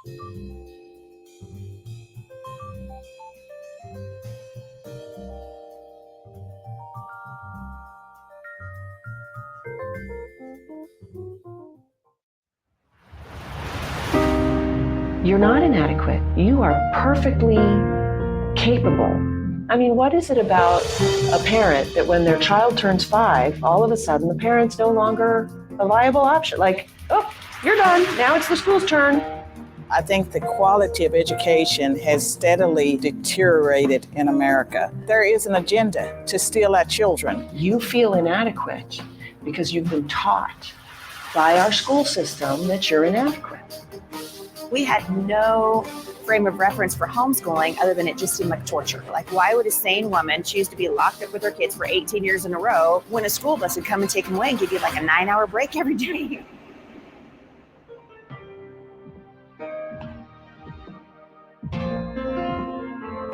You're not inadequate. You are perfectly capable. I mean, what is it about a parent that when their child turns 5, all of a sudden the parent's no longer a viable option? Like, oh, you're done. Now it's the school's turn. I think the quality of education has steadily deteriorated in America. There is an agenda to steal our children. You feel inadequate because you've been taught by our school system that you're inadequate. We had no frame of reference for homeschooling other than it just seemed like torture. Like, why would a sane woman choose to be locked up with her kids for 18 years in a row when a school bus would come and take them away and give you like a 9-hour break every day?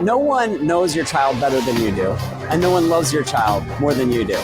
No one knows your child better than you do, and no one loves your child more than you do.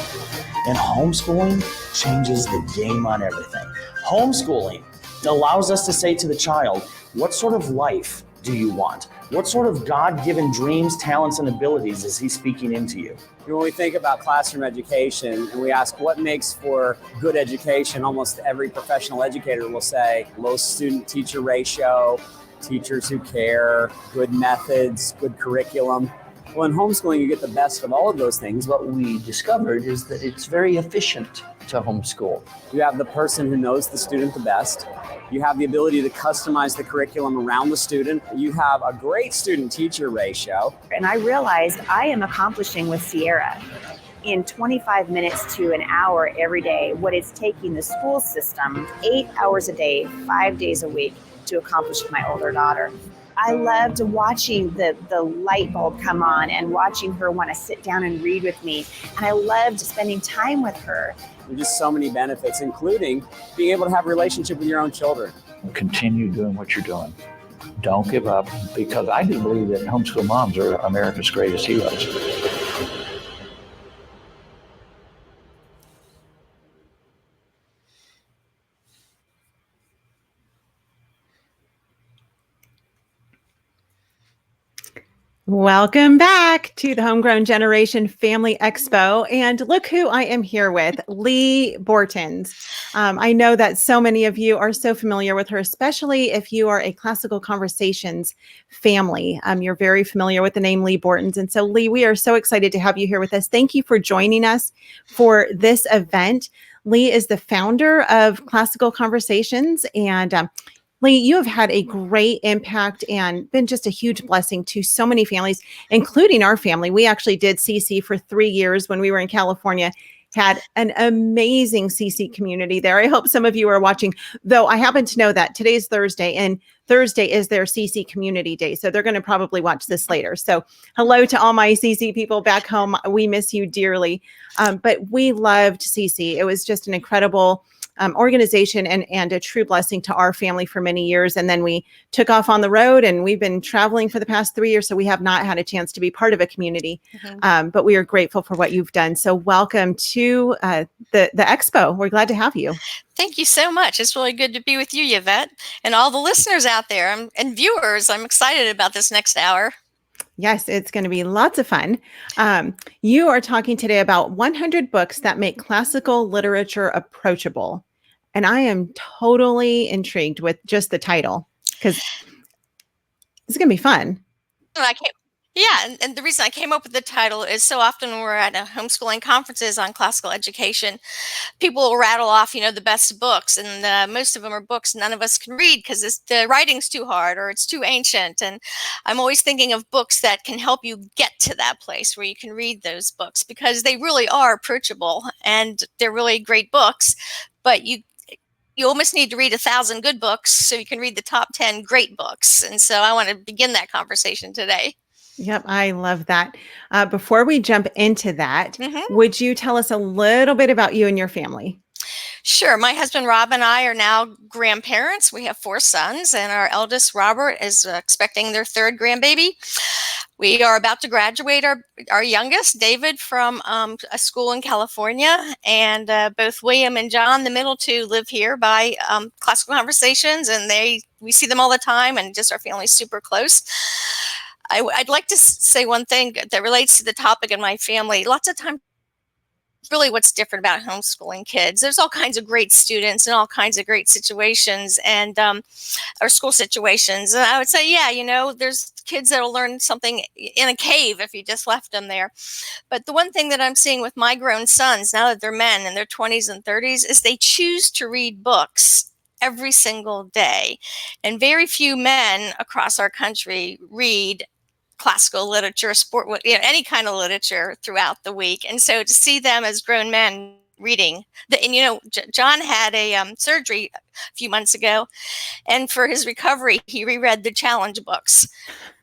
And homeschooling changes the game on everything. Homeschooling allows us to say to the child, what sort of life do you want? What sort of God-given dreams, talents, and abilities is he speaking into you? When we think about classroom education and we ask what makes for good education, almost every professional educator will say low student-teacher ratio, teachers who care, good methods, good curriculum. Well, in homeschooling, you get the best of all of those things. What we discovered is that it's very efficient to homeschool. You have the person who knows the student the best. You have the ability to customize the curriculum around the student. You have a great student-teacher ratio. And I realized I am accomplishing with Sierra in 25 minutes to an hour every day what it's taking the school system 8 hours a day, 5 days a week to accomplish with my older daughter. I loved watching the light bulb come on and watching her want to sit down and read with me. And I loved spending time with her. There's just so many benefits, including being able to have a relationship with your own children. Continue doing what you're doing. Don't give up, because I do believe that homeschool moms are America's greatest heroes. Welcome back to the Homegrown Generation Family Expo. And look who I am here with, Leigh Bortins. I know that so many of you are so familiar with her, especially if you are a Classical Conversations family. You're very familiar with the name Leigh Bortins. And so, Leigh, we are so excited to have you here with us. Thank you for joining us for this event. Leigh is the founder of Classical Conversations, and Leigh, you have had a great impact and been just a huge blessing to so many families, including our family. We actually did CC for 3 years when we were in California, had an amazing CC community there. I hope some of you are watching, though I happen to know that today's Thursday and Thursday is their CC community day. So they're going to probably watch this later. So hello to all my CC people back home. We miss you dearly. But we loved CC. It was just an incredible organization and a true blessing to our family for many years. And then we took off on the road and we've been traveling for the past 3 years. So we have not had a chance to be part of a community, but we are grateful for what you've done. So welcome to the expo. We're glad to have you. Thank you so much. It's really good to be with you, Yvette, and all the listeners out there and viewers. I'm excited about this next hour. Yes, it's going to be lots of fun. You are talking today about 100 books that make classical literature approachable. And I am totally intrigued with just the title because it's going to be fun. And the reason I came up with the title is so often when we're at homeschooling conferences on classical education, people will rattle off, the best books. And most of them are books none of us can read because the writing's too hard or it's too ancient. And I'm always thinking of books that can help you get to that place where you can read those books because they really are approachable and they're really great books. But you almost need to read 1,000 good books so you can read the top 10 great books. And so I want to begin that conversation today. Yep, I love that. Before we jump into that, would you tell us a little bit about you and your family? Sure. My husband, Rob, and I are now grandparents. We have 4 sons, and our eldest, Robert, is expecting their 3rd grandbaby. We are about to graduate our youngest, David, from a school in California. And both William and John, the middle 2, live here by Classical Conversations, and they we see them all the time, and just our family's super close. I'd like to say one thing that relates to the topic in my family. Lots of times, really what's different about homeschooling kids. There's all kinds of great students and all kinds of great situations and or school situations. And I would say, yeah, there's kids that'll learn something in a cave if you just left them there. But the one thing that I'm seeing with my grown sons, now that they're men in their 20s and 30s, is they choose to read books every single day. And very few men across our country read classical literature, sport, any kind of literature throughout the week. And so to see them as grown men reading, John had a surgery a few months ago, and for his recovery, he reread the challenge books,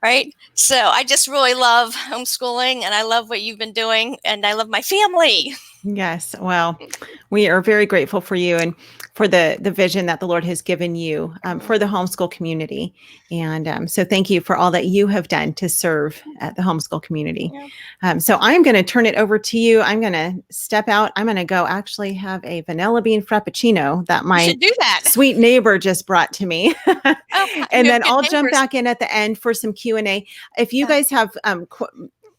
right? So I just really love homeschooling, and I love what you've been doing, and I love my family. Yes. Well, we are very grateful for you and for the vision that the Lord has given you for the homeschool community. And so thank you for all that you have done to serve at the homeschool community. Yeah. So I'm going to turn it over to you. I'm going to step out. I'm going to go actually have a vanilla bean frappuccino that my sweet neighbor just brought to me. And then I'll jump back in at the end for some Q&A. If you guys have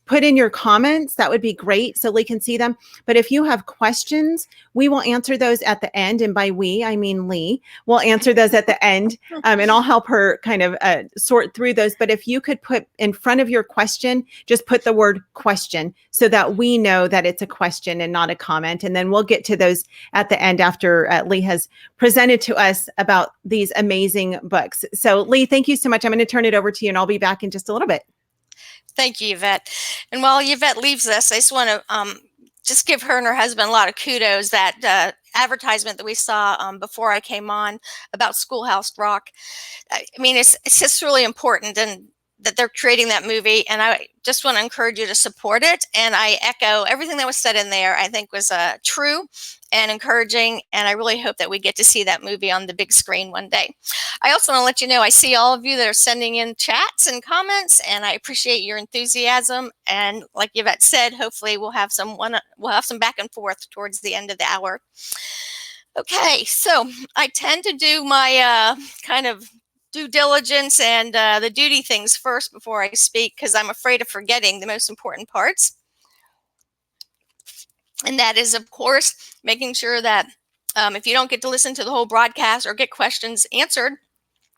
put in your comments, that would be great so Leigh can see them. But if you have questions, we will answer those at the end. And by we, I mean Leigh. We'll answer those at the end, and I'll help her kind of sort through those. But if you could put in front of your question, just put the word question so that we know that it's a question and not a comment. And then we'll get to those at the end after Leigh has presented to us about these amazing books. So Leigh, thank you so much. I'm going to turn it over to you, and I'll be back in just a little bit. Thank you, Yvette. And while Yvette leaves us, I just want to just give her and her husband a lot of kudos. That advertisement that we saw before I came on about Schoolhouse Rock, I mean, it's just really important, and that they're creating that movie. And I just want to encourage you to support it. And I echo everything that was said in there. I think was true and encouraging. And I really hope that we get to see that movie on the big screen one day. I also want to let you know, I see all of you that are sending in chats and comments, and I appreciate your enthusiasm. And like Yvette said, hopefully we'll have some back and forth towards the end of the hour. Okay, so I tend to do my kind of due diligence and the duty things first before I speak, because I'm afraid of forgetting the most important parts. And that is, of course, making sure that if you don't get to listen to the whole broadcast or get questions answered,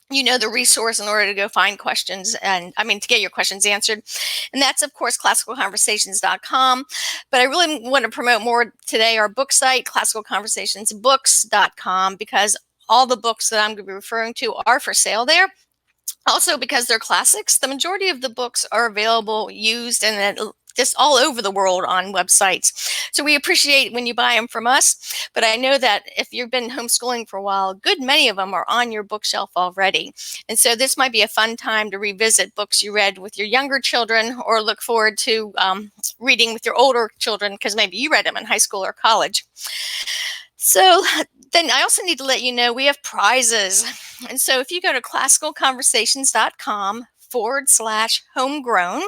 you know the resource in order to go find questions, and to get your questions answered. And that's, of course, classicalconversations.com. But I really want to promote more today our book site, classicalconversationsbooks.com, because all the books that I'm going to be referring to are for sale there. Also, because they're classics, the majority of the books are available, used, and just all over the world on websites. So we appreciate when you buy them from us. But I know that if you've been homeschooling for a while, a good many of them are on your bookshelf already. And so this might be a fun time to revisit books you read with your younger children, or look forward to reading with your older children, because maybe you read them in high school or college. So then I also need to let you know we have prizes. And so if you go to classicalconversations.com/homegrown,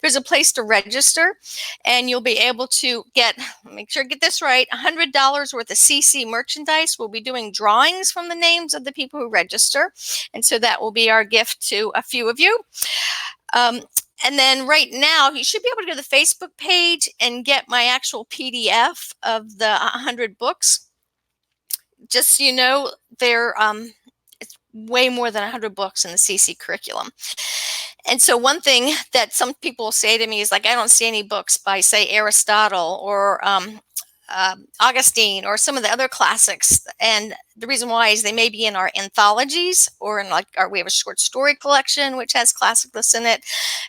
there's a place to register, and you'll be able to get, make sure I get this right, $100 worth of CC merchandise. We'll be doing drawings from the names of the people who register. And so that will be our gift to a few of you. And then right now, you should be able to go to the Facebook page and get my actual PDF of the 100 books. Just so you know, it's way more than 100 books in the CC curriculum. And so one thing that some people say to me is like, I don't see any books by, say, Aristotle or Augustine or some of the other classics. And the reason why is they may be in our anthologies, or in we have a short story collection, which has classicalists in it,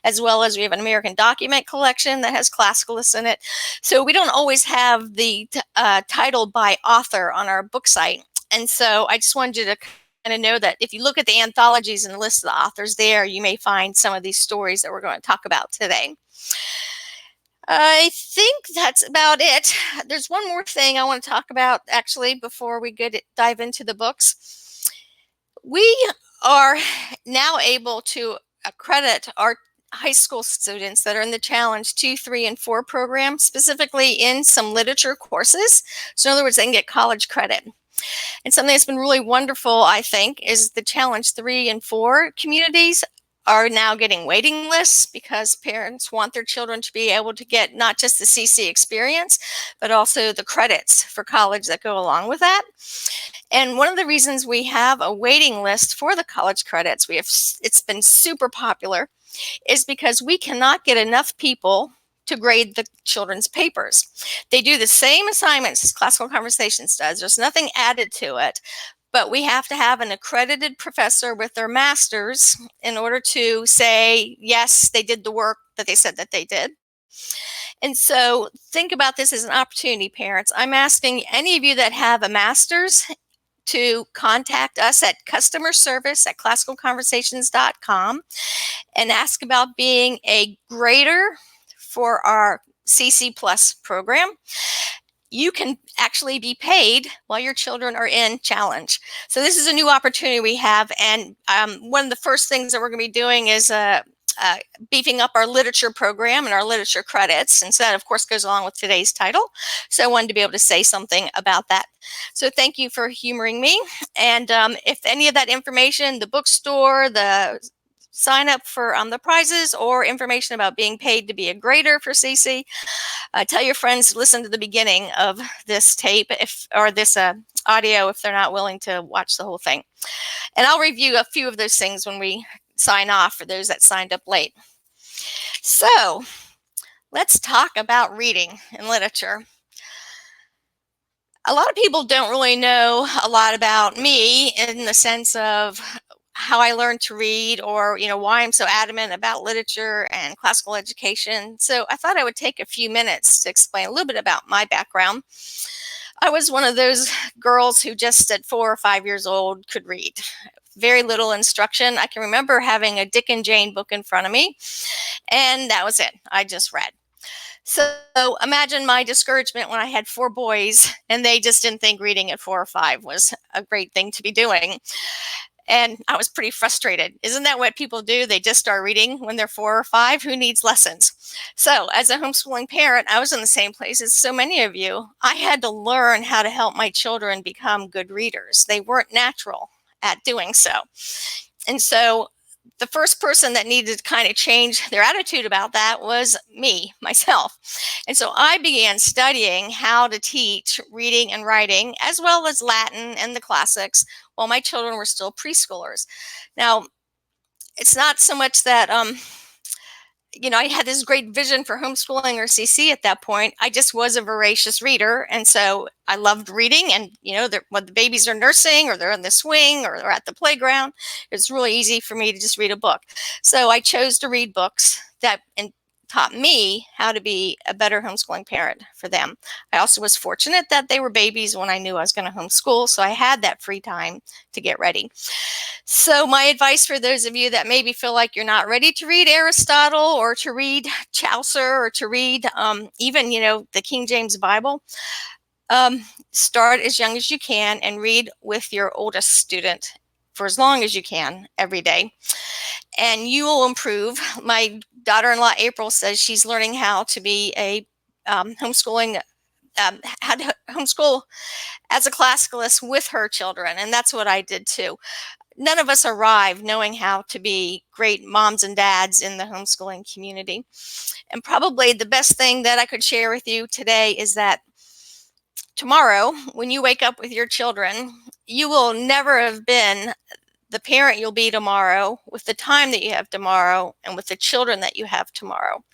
as well as we have an American document collection that has classicalists in it. So we don't always have the title by author on our book site. And so I just wanted you to kind of know that if you look at the anthologies and the list of the authors there, you may find some of these stories that we're going to talk about today. I think that's about it. There's one more thing I want to talk about, actually, before we dive into the books. We are now able to accredit our high school students that are in the Challenge 2, 3, and 4 program, specifically in some literature courses. So in other words, they can get college credit. And something that's been really wonderful, I think, is the Challenge 3 and 4 communities are now getting waiting lists because parents want their children to be able to get not just the CC experience, but also the credits for college that go along with that. And one of the reasons we have a waiting list for the college credits, it's been super popular, is because we cannot get enough people to grade the children's papers. They do the same assignments as Classical Conversations does. There's nothing added to it, but we have to have an accredited professor with their master's in order to say, yes, they did the work that they said that they did. And so think about this as an opportunity, parents. I'm asking any of you that have a master's to contact us at customerservice@classicalconversations.com and ask about being a grader for our CC Plus program. You can actually be paid while your children are in Challenge. So this is a new opportunity we have. And one of the first things that we're going to be doing is beefing up our literature program and our literature credits. And so that, of course, goes along with today's title. So I wanted to be able to say something about that. So thank you for humoring me. And if any of that information, the bookstore, the sign up for the prizes, or information about being paid to be a grader for CC, tell your friends to listen to the beginning of this tape or this audio if they're not willing to watch the whole thing. And I'll review a few of those things when we sign off for those that signed up late. So let's talk about reading and literature. A lot of people don't really know a lot about me in the sense of how I learned to read, or why I'm so adamant about literature and classical education. So I thought I would take a few minutes to explain a little bit about my background. I was one of those girls who just at 4 or 5 years old could read. Very little instruction. I can remember having a Dick and Jane book in front of me, and that was it. I just read. So imagine my discouragement when I had 4 boys and they just didn't think reading at 4 or 5 was a great thing to be doing. And I was pretty frustrated. Isn't that what people do? They just start reading when they're 4 or 5. Who needs lessons? So as a homeschooling parent, I was in the same place as so many of you. I had to learn how to help my children become good readers. They weren't natural at doing so. And so the first person that needed to kind of change their attitude about that was me, myself. And so I began studying how to teach reading and writing, as well as Latin and the classics, while my children were still preschoolers. Now, it's not so much that, I had this great vision for homeschooling or CC at that point. I just was a voracious reader. And so I loved reading. And, when the babies are nursing or they're in the swing or they're at the playground, it's really easy for me to just read a book. So I chose to read books that taught me how to be a better homeschooling parent for them. I also was fortunate that they were babies when I knew I was going to homeschool, so I had that free time to get ready. So my advice for those of you that maybe feel like you're not ready to read Aristotle or to read Chaucer or to read even, the King James Bible, start as young as you can and read with your oldest student for as long as you can every day. And you will improve. My daughter-in-law, April, says she's learning how to be a how to homeschool as a classicalist with her children. And that's what I did too. None of us arrive knowing how to be great moms and dads in the homeschooling community. And probably the best thing that I could share with you today is that tomorrow, when you wake up with your children, you will never have been the parent you'll be tomorrow with the time that you have tomorrow and with the children that you have tomorrow.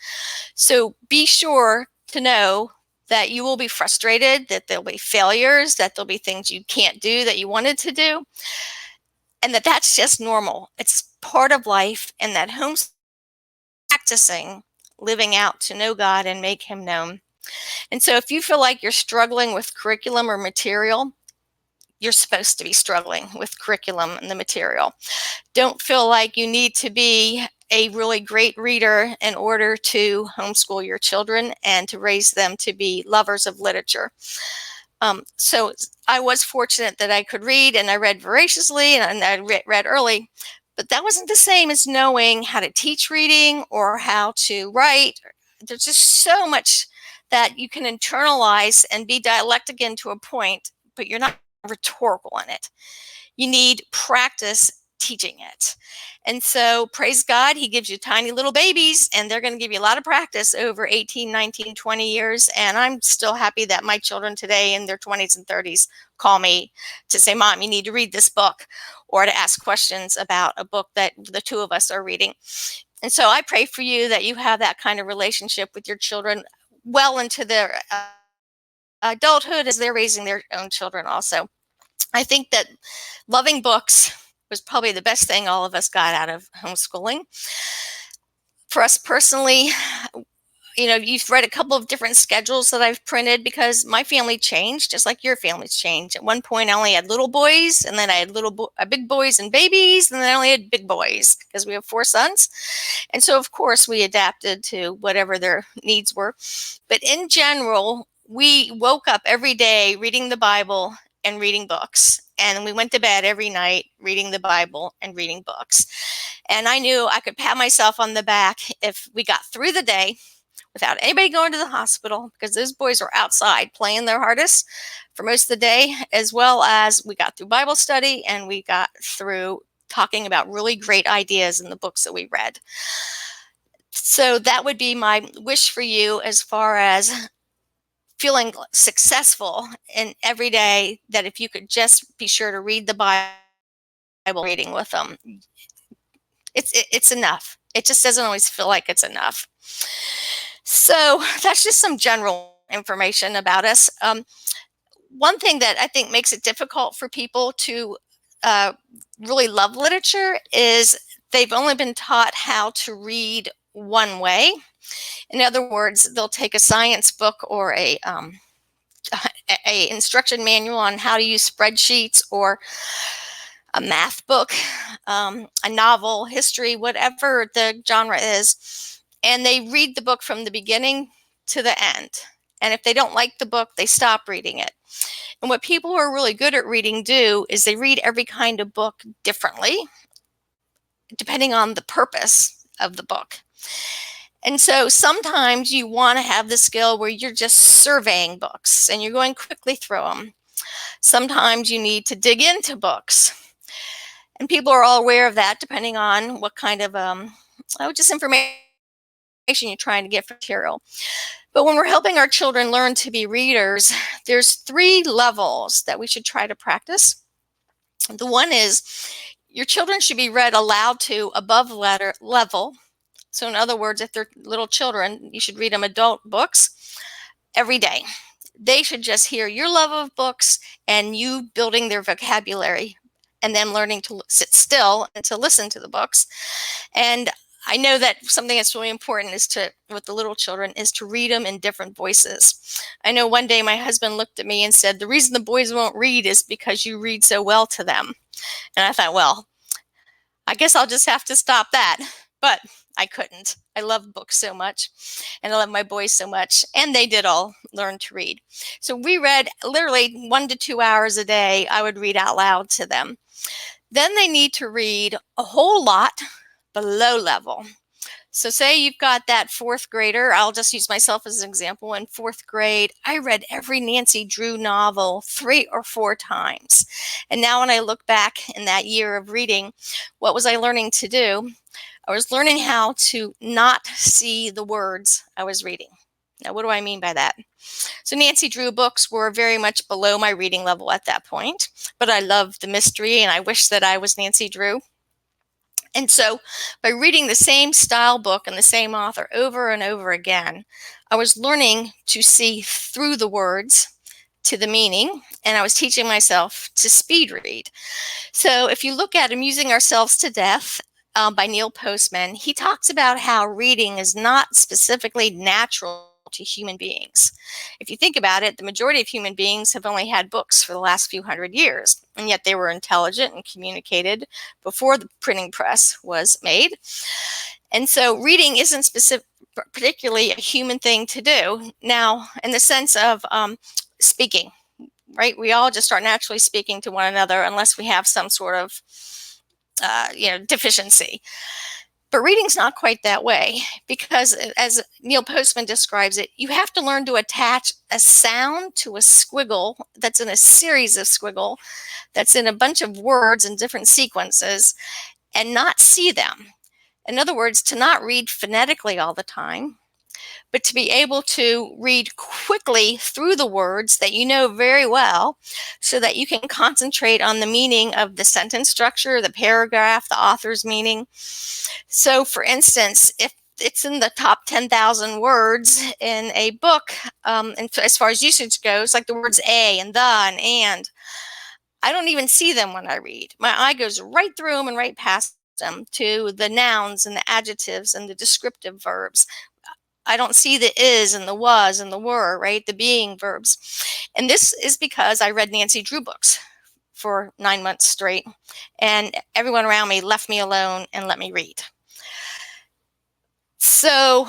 So be sure to know that you will be frustrated, that there'll be failures, that there'll be things you can't do that you wanted to do, and that that's just normal. It's part of life, and that practicing living out to know God and make him known. And so if you feel like you're struggling with curriculum or material, you're supposed to be struggling with curriculum and the material. Don't feel like you need to be a really great reader in order to homeschool your children and to raise them to be lovers of literature. So I was fortunate that I could read, and I read voraciously, and I read early, but that wasn't the same as knowing how to teach reading or how to write. There's just so much that you can internalize and be dialectic into a point, but you're not rhetorical in it. You need practice teaching it. And so praise God, he gives you tiny little babies, and they're going to give you a lot of practice over 18, 19, 20 years. And I'm still happy that my children today in their 20s and 30s call me to say, Mom, you need to read this book, or to ask questions about a book that the two of us are reading. And so I pray for you that you have that kind of relationship with your children well into their adulthood as they're raising their own children also. I think that loving books was probably the best thing all of us got out of homeschooling. For us personally, you've read a couple of different schedules that I've printed because my family changed, just like your family's changed. At one point, I only had little boys, and then I had big boys and babies, and then I only had big boys because we have 4 sons. And so, of course, we adapted to whatever their needs were. But in general, we woke up every day reading the Bible and reading books. And we went to bed every night reading the Bible and reading books. And I knew I could pat myself on the back if we got through the day without anybody going to the hospital, because those boys were outside playing their hardest for most of the day, as well as we got through Bible study and we got through talking about really great ideas in the books that we read. So that would be my wish for you as far as feeling successful in every day, that if you could just be sure to read the Bible reading with them, it's enough. It just doesn't always feel like it's enough. So that's just some general information about us. One thing that I think makes it difficult for people to really love literature is they've only been taught how to read one way. In other words, they'll take a science book or a instruction manual on how to use spreadsheets, or a math book, a novel, history, whatever the genre is, and they read the book from the beginning to the end. And if they don't like the book, they stop reading it. And what people who are really good at reading do is they read every kind of book differently, depending on the purpose of the book. And so sometimes you want to have the skill where you're just surveying books and you're going quickly through them. Sometimes you need to dig into books. And people are all aware of that, depending on what kind of just information you're trying to get from material. But when we're helping our children learn to be readers, there's 3 levels that we should try to practice. The one is your children should be read aloud to above level. So in other words, if they're little children, you should read them adult books every day. They should just hear your love of books and you building their vocabulary, and them learning to sit still and to listen to the books. And I know that something that's really important with the little children is to read them in different voices. I know one day my husband looked at me and said, the reason the boys won't read is because you read so well to them. And I thought, well, I guess I'll just have to stop that. But I couldn't. I love books so much, and I love my boys so much, and they did all learn to read. So we read literally 1 to 2 hours a day. I would read out loud to them. Then they need to read a whole lot below level. So say you've got that 4th grader. I'll just use myself as an example. In 4th grade, I read every Nancy Drew novel 3 or 4 times. And now when I look back in that year of reading, what was I learning to do? I was learning how to not see the words I was reading. Now, what do I mean by that? So Nancy Drew books were very much below my reading level at that point, but I loved the mystery and I wish that I was Nancy Drew. And so by reading the same style book and the same author over and over again, I was learning to see through the words to the meaning, and I was teaching myself to speed read. So if you look at Amusing Ourselves to Death, by Neil Postman, he talks about how reading is not specifically natural to human beings. If you think about it, the majority of human beings have only had books for the last few hundred years, and yet they were intelligent and communicated before the printing press was made. And so reading isn't particularly a human thing to do. Now, in the sense of speaking, right? We all just start naturally speaking to one another unless we have some sort of deficiency. But reading's not quite that way, because as Neil Postman describes it, you have to learn to attach a sound to a squiggle that's in a series of squiggle that's in a bunch of words in different sequences and not see them. In other words, to not read phonetically all the time, but to be able to read quickly through the words that you know very well so that you can concentrate on the meaning of the sentence structure, the paragraph, the author's meaning. So, for instance, if it's in the top 10,000 words in a book, and as far as usage goes, like the words a and the and, I don't even see them when I read. My eye goes right through them and right past them to the nouns and the adjectives and the descriptive verbs. I don't see the is and the was and the were, right? The being verbs. And this is because I read Nancy Drew books for 9 months straight, and everyone around me left me alone and let me read. So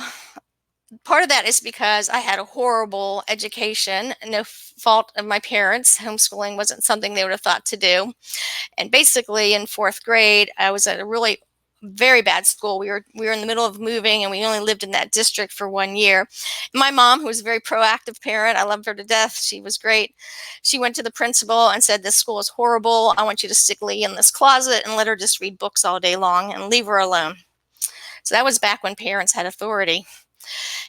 part of that is because I had a horrible education, no fault of my parents. Homeschooling wasn't something they would have thought to do. And basically in 4th grade, I was at a really very bad school. We were in the middle of moving, and we only lived in that district for 1 year. My mom, who was a very proactive parent, I loved her to death. She was great. She went to the principal and said, "This school is horrible. I want you to stick Leigh in this closet and let her just read books all day long and leave her alone." So that was back when parents had authority.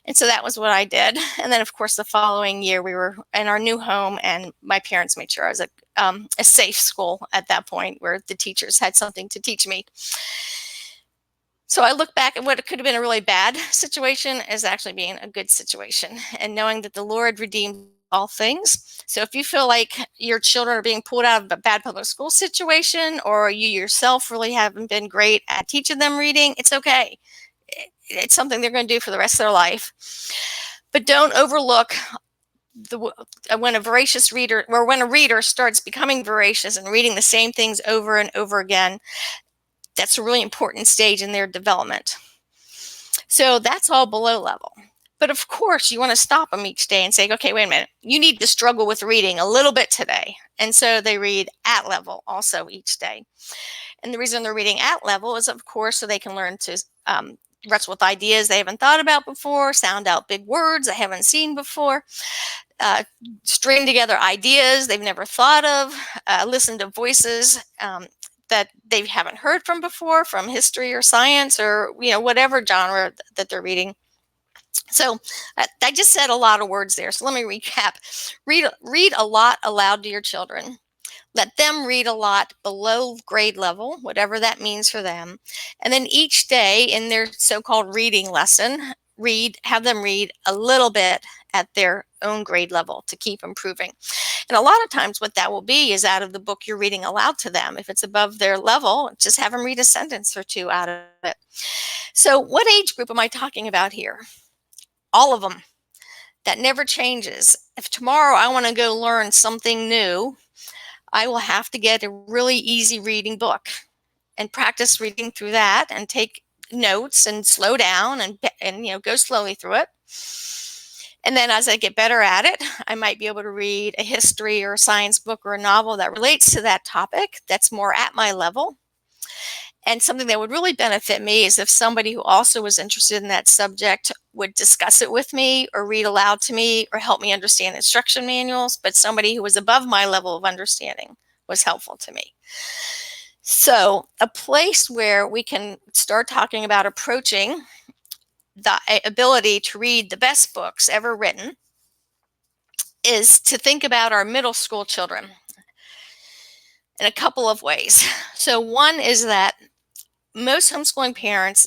And so that was what I did. And then, of course, the following year we were in our new home, and my parents made sure I was a safe school at that point, where the teachers had something to teach me. So I look back at what could have been a really bad situation as actually being a good situation, and knowing that the Lord redeemed all things. So if you feel like your children are being pulled out of a bad public school situation, or you yourself really haven't been great at teaching them reading, it's okay. It's something they're going to do for the rest of their life. But don't overlook when a reader starts becoming voracious and reading the same things over and over again. That's a really important stage in their development. So that's all below level. But of course, you want to stop them each day and say, okay, wait a minute, you need to struggle with reading a little bit today. And so they read at level also each day. And the reason they're reading at level is, of course, so they can learn to wrestle with ideas they haven't thought about before, sound out big words they haven't seen before, string together ideas they've never thought of, listen to voices that they haven't heard from before, from history or science or whatever genre that they're reading. So I just said a lot of words there. So let me recap. Read a lot aloud to your children. Let them read a lot below grade level, whatever that means for them. And then each day in their so-called reading lesson, have them read a little bit at their own grade level to keep improving. And a lot of times what that will be is out of the book you're reading aloud to them. If it's above their level, just have them read a sentence or two out of it. So what age group am I talking about here? All of them. That never changes. If tomorrow I want to go learn something new, I will have to get a really easy reading book and practice reading through that and take notes and slow down and go slowly through it. And then as I get better at it, I might be able to read a history or a science book or a novel that relates to that topic that's more at my level. And something that would really benefit me is if somebody who also was interested in that subject would discuss it with me or read aloud to me or help me understand instruction manuals, but somebody who was above my level of understanding was helpful to me. So a place where we can start talking about approaching the ability to read the best books ever written is to think about our middle school children in a couple of ways. So one is that most homeschooling parents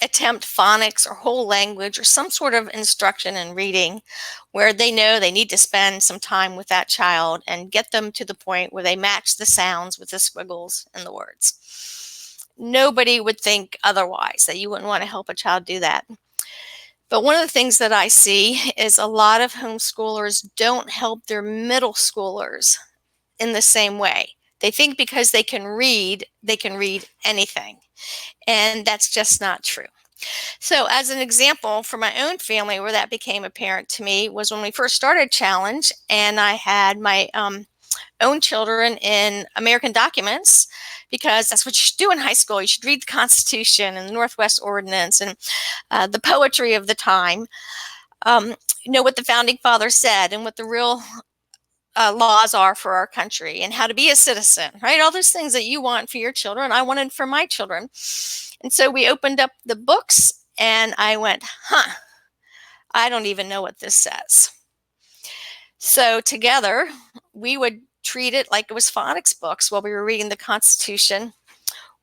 attempt phonics or whole language or some sort of instruction in reading where they know they need to spend some time with that child and get them to the point where they match the sounds with the squiggles and the words. Nobody would think otherwise, that you wouldn't want to help a child do that. But one of the things that I see is a lot of homeschoolers don't help their middle schoolers in the same way. They think because they can read anything. And that's just not true. So as an example for my own family where that became apparent to me was when we first started Challenge, and I had my own children in American documents, because that's what you should do in high school. You should read the Constitution and the Northwest Ordinance and the poetry of the time. Know what the founding fathers said and what the real laws are for our country and how to be a citizen, right? All those things that you want for your children, I wanted for my children. And so we opened up the books and I went, I don't even know what this says. So together we would treat it like it was phonics books while we were reading the Constitution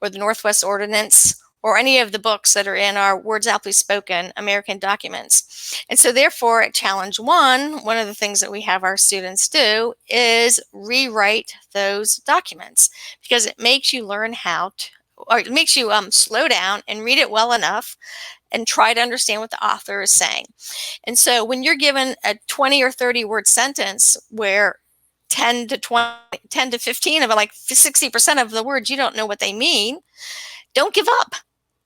or the Northwest Ordinance or any of the books that are in our Words Aptly Spoken American documents. And so therefore at Challenge 1, one of the things that we have our students do is rewrite those documents, because it makes you learn how to, or it makes you slow down and read it well enough and try to understand what the author is saying. And so when you're given a 20 or 30 word sentence where 10 to 15 of it, like 60% of the words, you don't know what they mean, don't give up.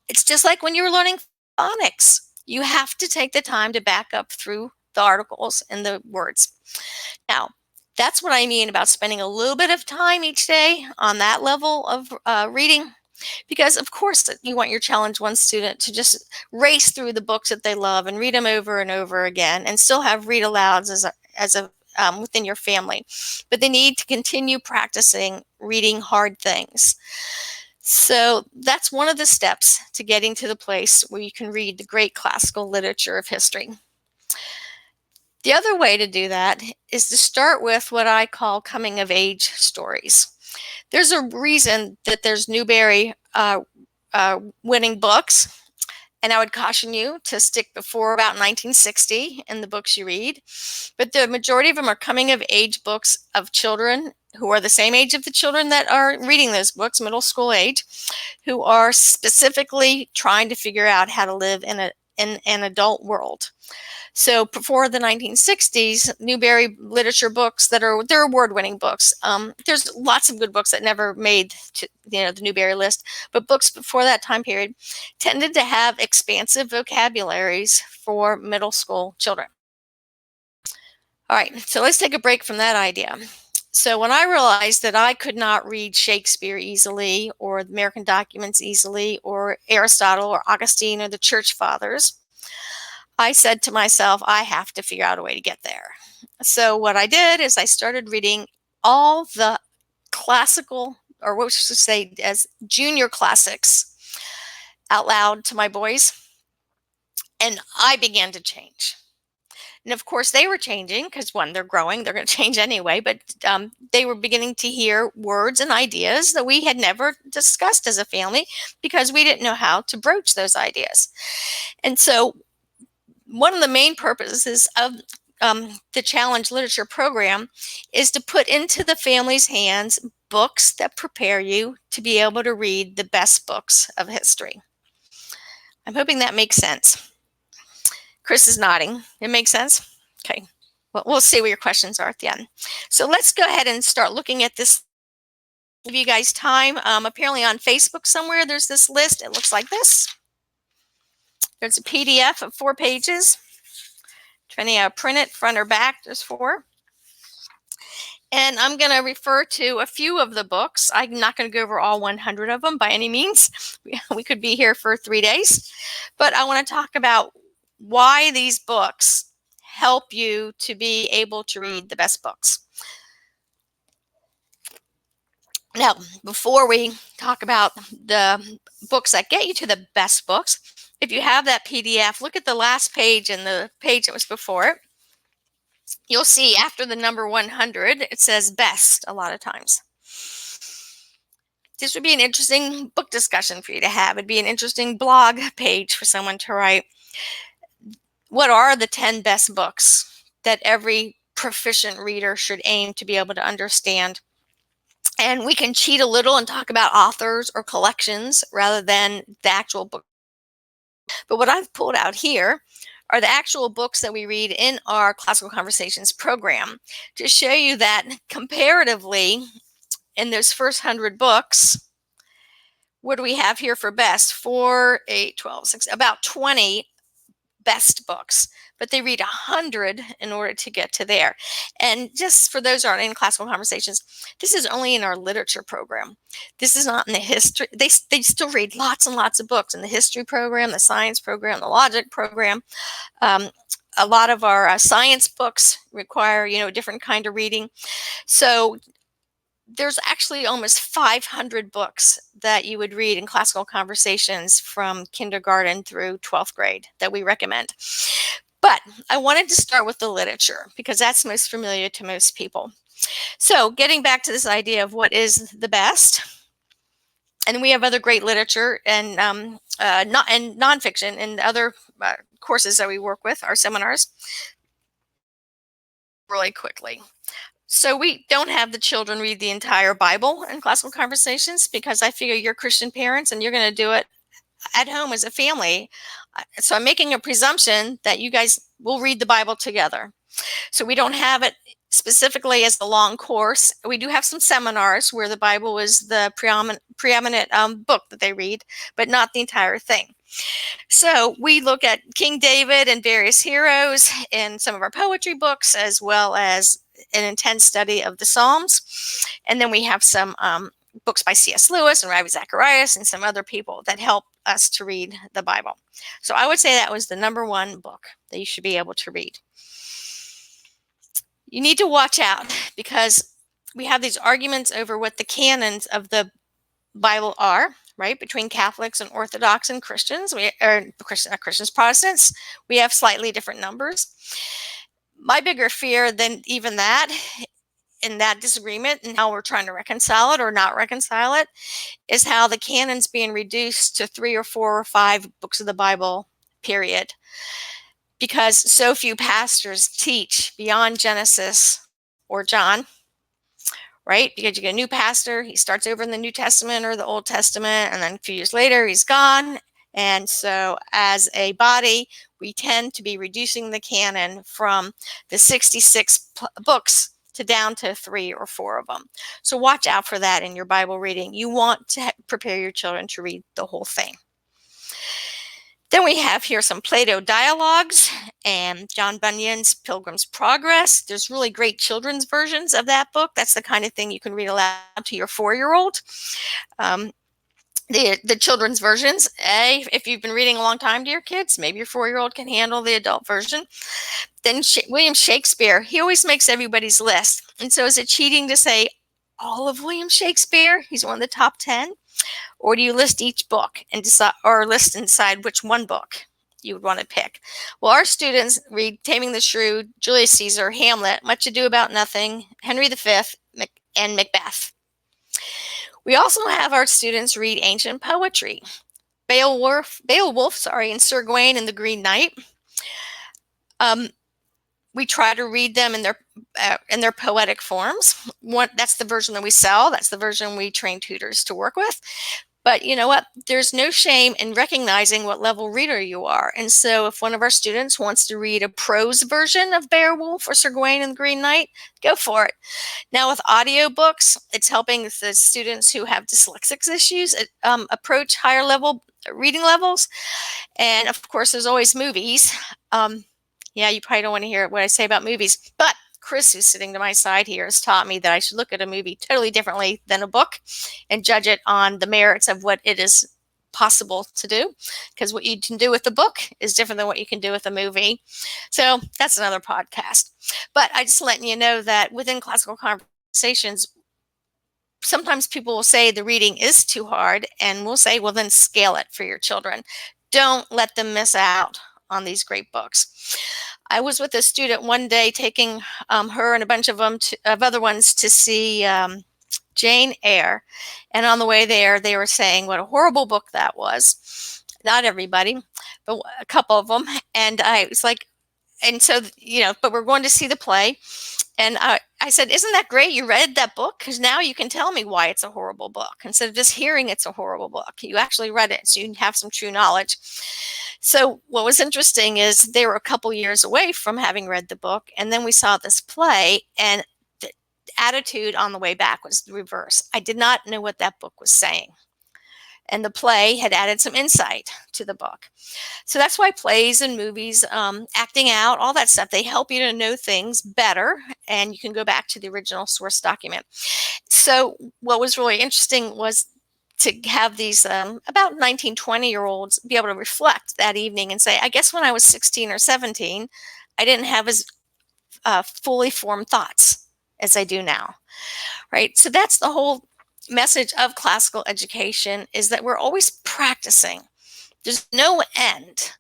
It's just like when you're learning phonics. You have to take the time to back up through the articles and the words. Now, that's what I mean about spending a little bit of time each day on that level of reading. Because of course you want your Challenge 1 student to just race through the books that they love and read them over and over again and still have read alouds as a within your family. But they need to continue practicing reading hard things. So that's one of the steps to getting to the place where you can read the great classical literature of history. The other way to do that is to start with what I call coming of age stories. There's a reason that there's Newbery winning books, and I would caution you to stick before about 1960 in the books you read. But the majority of them are coming of age books of children who are the same age of the children that are reading those books, middle school age, who are specifically trying to figure out how to live in an adult world. So before the 1960s, Newbery literature books they're award-winning books. There's lots of good books that never made to, the Newbery list, but books before that time period tended to have expansive vocabularies for middle school children. All right, so let's take a break from that idea. So when I realized that I could not read Shakespeare easily, or the American documents easily, or Aristotle or Augustine or the Church Fathers, I said to myself, I have to figure out a way to get there. So what I did is I started reading all the classical, or what we should say as junior classics, out loud to my boys, and I began to change. And of course they were changing because one, they're growing, they're going to change anyway, but they were beginning to hear words and ideas that we had never discussed as a family because we didn't know how to broach those ideas. And so one of the main purposes of the Challenge Literature program is to put into the family's hands books that prepare you to be able to read the best books of history. I'm hoping that makes sense. Chris is nodding. It makes sense? Okay. Well, we'll see what your questions are at the end. So let's go ahead and start looking at this. Give you guys time. Apparently on Facebook somewhere, there's this list. It looks like this. There's a PDF of 4 pages. Trying to print it front or back. There's 4. And I'm going to refer to a few of the books. I'm not going to go over all 100 of them by any means. We could be here for 3 days. But I want to talk about why these books help you to be able to read the best books. Now, before we talk about the books that get you to the best books, if you have that PDF, look at the last page and the page that was before it. You'll see after the number 100, it says best a lot of times. This would be an interesting book discussion for you to have. It'd be an interesting blog page for someone to write. What are the 10 best books that every proficient reader should aim to be able to understand? And we can cheat a little and talk about authors or collections rather than the actual book. But what I've pulled out here are the actual books that we read in our Classical Conversations program to show you that comparatively in those first 100 books, what do we have here for best? 4, 8, 12, 6, about 20 best books. but they read 100 in order to get to there. And just for those who aren't in classical conversations, this is only in our literature program. This is not in the history. They still read lots and lots of books in the history program, the science program, the logic program. A lot of our science books require, a different kind of reading. So there's actually almost 500 books that you would read in classical conversations from kindergarten through 12th grade that we recommend. But I wanted to start with the literature because that's most familiar to most people. So getting back to this idea of what is the best, and we have other great literature and nonfiction and other courses that we work with, our seminars, really quickly. So we don't have the children read the entire Bible in classical conversations because I figure you're Christian parents and you're going to do it at home as a family. So I'm making a presumption that you guys will read the Bible together. So we don't have it specifically as a long course. We do have some seminars where the Bible is the preeminent book that they read, but not the entire thing. So we look at King David and various heroes in some of our poetry books, as well as an intense study of the Psalms. And then we have some books by C.S. Lewis and Ravi Zacharias and some other people that help us to read the Bible. So I would say that was the number one book that you should be able to read. You need to watch out because we have these arguments over what the canons of the Bible are, right? Between Catholics and Orthodox and Christians, Christians, Protestants, we have slightly different numbers. My bigger fear than even that, in that disagreement and how we're trying to reconcile it or not reconcile it, is how the canon's being reduced to 3 or 4 or 5 books of the Bible, period. Because so few pastors teach beyond Genesis or John, right? Because you get a new pastor, he starts over in the New Testament or the Old Testament, and then a few years later, he's gone. And so as a body, we tend to be reducing the canon from the 66 books to down to 3 or 4 of them. So watch out for that in your Bible reading. You want to prepare your children to read the whole thing. Then we have here some Plato dialogues and John Bunyan's Pilgrim's Progress. There's really great children's versions of that book. That's the kind of thing you can read aloud to your 4-year-old. The children's versions, if you've been reading a long time to your kids, maybe your 4-year-old can handle the adult version. Then William Shakespeare, he always makes everybody's list. And so is it cheating to say all of William Shakespeare? He's one of the top 10. Or do you list each book and decide which one book you would want to pick? Well, our students read Taming the Shrew, Julius Caesar, Hamlet, Much Ado About Nothing, Henry V, and Macbeth. We also have our students read ancient poetry. Beowulf, and Sir Gawain and the Green Knight. We try to read them in their poetic forms. That's the version that we sell. That's the version we train tutors to work with. But you know what? There's no shame in recognizing what level reader you are. And so if one of our students wants to read a prose version of Beowulf or Sir Gawain and the Green Knight, go for it. Now with audiobooks, it's helping the students who have dyslexic issues approach higher level reading levels. And of course, there's always movies. Yeah, you probably don't want to hear what I say about movies, but Chris, who's sitting to my side here, has taught me that I should look at a movie totally differently than a book and judge it on the merits of what it is possible to do. Because what you can do with the book is different than what you can do with a movie. So that's another podcast. But I just letting you know that within classical conversations, sometimes people will say the reading is too hard, and we'll say, well, then scale it for your children. Don't let them miss out on these great books. I was with a student one day taking her and a bunch of other ones to see Jane Eyre. And on the way there, they were saying what a horrible book that was. Not everybody, but a couple of them. And I was like, and so, but we're going to see the play. And I said, isn't that great? You read that book? Because now you can tell me why it's a horrible book. Instead of just hearing it's a horrible book, you actually read it, so you have some true knowledge. So what was interesting is they were a couple years away from having read the book. And then we saw this play, and the attitude on the way back was the reverse. I did not know what that book was saying. and the play had added some insight to the book. So that's why plays and movies, acting out, all that stuff, they help you to know things better, and you can go back to the original source document. So what was really interesting was to have these about 19, 20-year-olds be able to reflect that evening and say, I guess when I was 16 or 17, I didn't have as fully formed thoughts as I do now, right? So that's the whole message of classical education, is that we're always practicing. There's no end.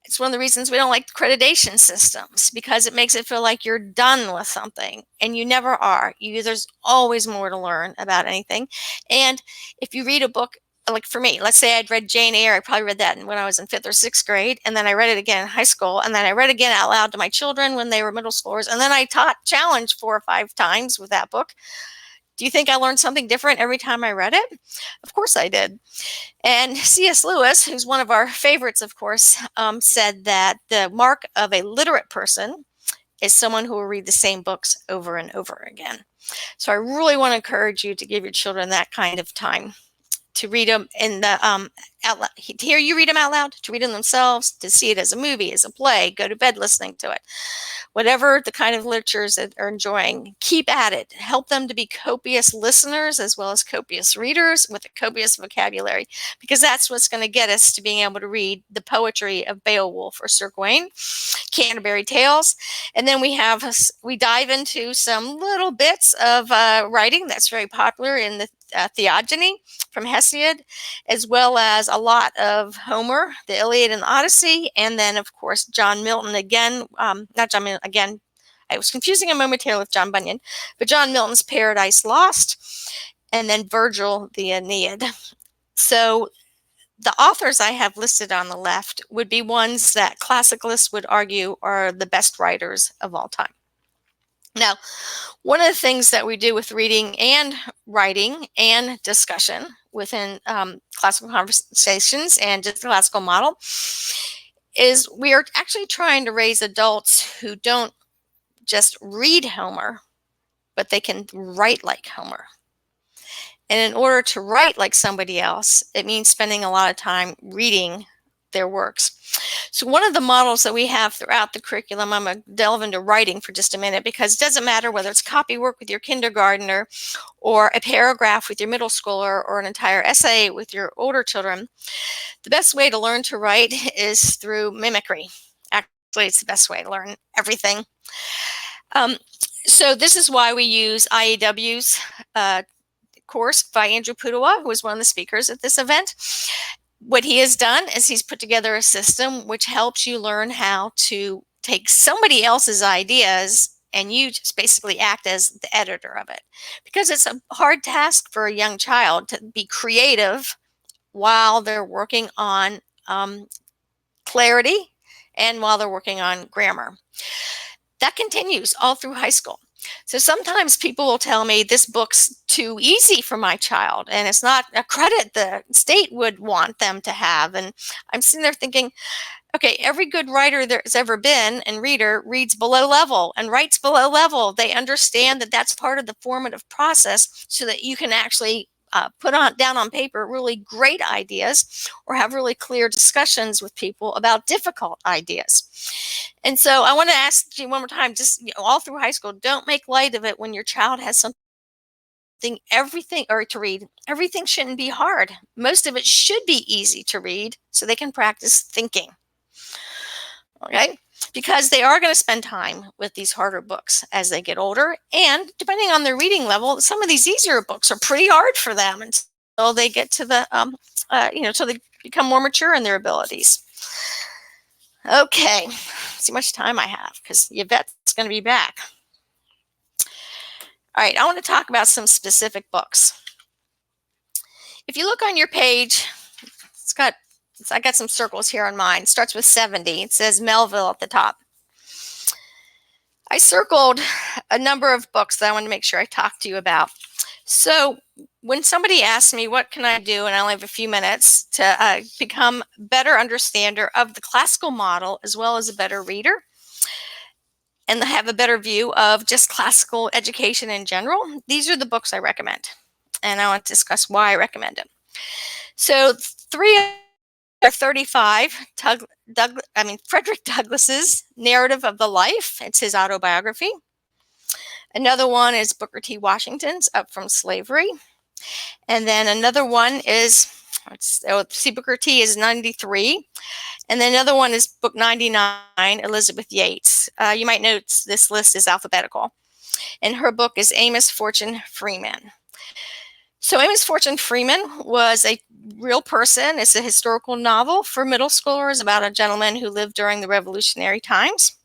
It's one of the reasons we don't like accreditation systems, because it makes it feel like you're done with something, and you never are. There's always more to learn about anything. And if you read a book, like for me, let's say I'd read Jane Eyre, I probably read that when I was in 5th or 6th grade, and then I read it again in high school, and then I read it again out loud to my children when they were middle schoolers, and then I taught challenge 4 or 5 times with that book. Do you think I learned something different every time I read it? Of course I did. And C.S. Lewis, who's one of our favorites, of course, said that the mark of a literate person is someone who will read the same books over and over again. So I really want to encourage you to give your children that kind of time to read them in the out loud, to hear you read them out loud, to read them themselves, to see it as a movie, as a play, go to bed listening to it. Whatever the kind of literatures that are enjoying, keep at it. Help them to be copious listeners as well as copious readers with a copious vocabulary, because that's what's going to get us to being able to read the poetry of Beowulf or Sir Gawain, Canterbury Tales. And then we dive into some little bits of writing that's very popular in the Theogony from Hesiod, as well as a lot of Homer, the Iliad and the Odyssey, and then of course John Milton again, not John Milton again, I was confusing him momentarily with John Bunyan, but John Milton's Paradise Lost, and then Virgil, the Aeneid. So the authors I have listed on the left would be ones that classicalists would argue are the best writers of all time. Now, one of the things that we do with reading and writing and discussion within classical conversations and just the classical model is we are actually trying to raise adults who don't just read Homer, but they can write like Homer. And in order to write like somebody else, it means spending a lot of time reading their works. So one of the models that we have throughout the curriculum, I'm going to delve into writing for just a minute, because it doesn't matter whether it's copy work with your kindergartner or a paragraph with your middle schooler or an entire essay with your older children. The best way to learn to write is through mimicry. Actually, it's the best way to learn everything. So this is why we use IAW's course by Andrew Pudewa, who was one of the speakers at this event. What he has done is he's put together a system which helps you learn how to take somebody else's ideas and you just basically act as the editor of it. Because it's a hard task for a young child to be creative while they're working on clarity and while they're working on grammar. That continues all through high school. So sometimes people will tell me this book's too easy for my child and it's not a credit the state would want them to have. And I'm sitting there thinking, okay, every good writer there's ever been and reader reads below level and writes below level. They understand that that's part of the formative process so that you can actually put down on paper really great ideas or have really clear discussions with people about difficult ideas. And so I want to ask you one more time, just all through high school, don't make light of it when your child has something to read. Everything shouldn't be hard. Most of it should be easy to read so they can practice thinking. Okay? Because they are going to spend time with these harder books as they get older. And depending on their reading level, some of these easier books are pretty hard for them until they get to the, until they become more mature in their abilities. Okay, see how much time I have because Yvette's going to be back. All right, I want to talk about some specific books. If you look on your page, I got some circles here on mine. It starts with 70. It says Melville at the top. I circled a number of books that I want to make sure I talk to you about. So when somebody asks me, what can I do? And I only have a few minutes to become a better understander of the classical model, as well as a better reader, and have a better view of just classical education in general, these are the books I recommend. And I want to discuss why I recommend them. So three are 35. Frederick Douglass's Narrative of the Life. It's his autobiography. Another one is Booker T. Washington's Up from Slavery. And then another one is, Booker T is 93. And then another one is book 99, Elizabeth Yates. You might note this list is alphabetical. And her book is Amos Fortune Freeman. So Amos Fortune Freeman was a real person. It's a historical novel for middle schoolers about a gentleman who lived during the Revolutionary times.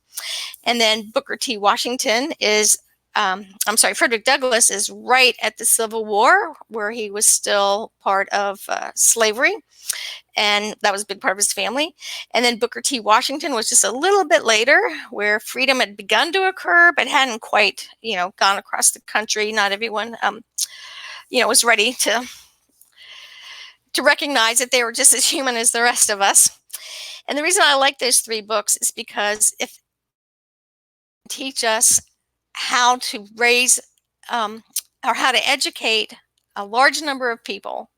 And then Booker T. Washington is, Frederick Douglass is right at the Civil War, where he was still part of slavery. And that was a big part of his family. And then Booker T. Washington was just a little bit later, where freedom had begun to occur, but hadn't quite, gone across the country. Not everyone, was ready to recognize that they were just as human as the rest of us. And the reason I like those three books is because if teach us how to raise or how to educate a large number of people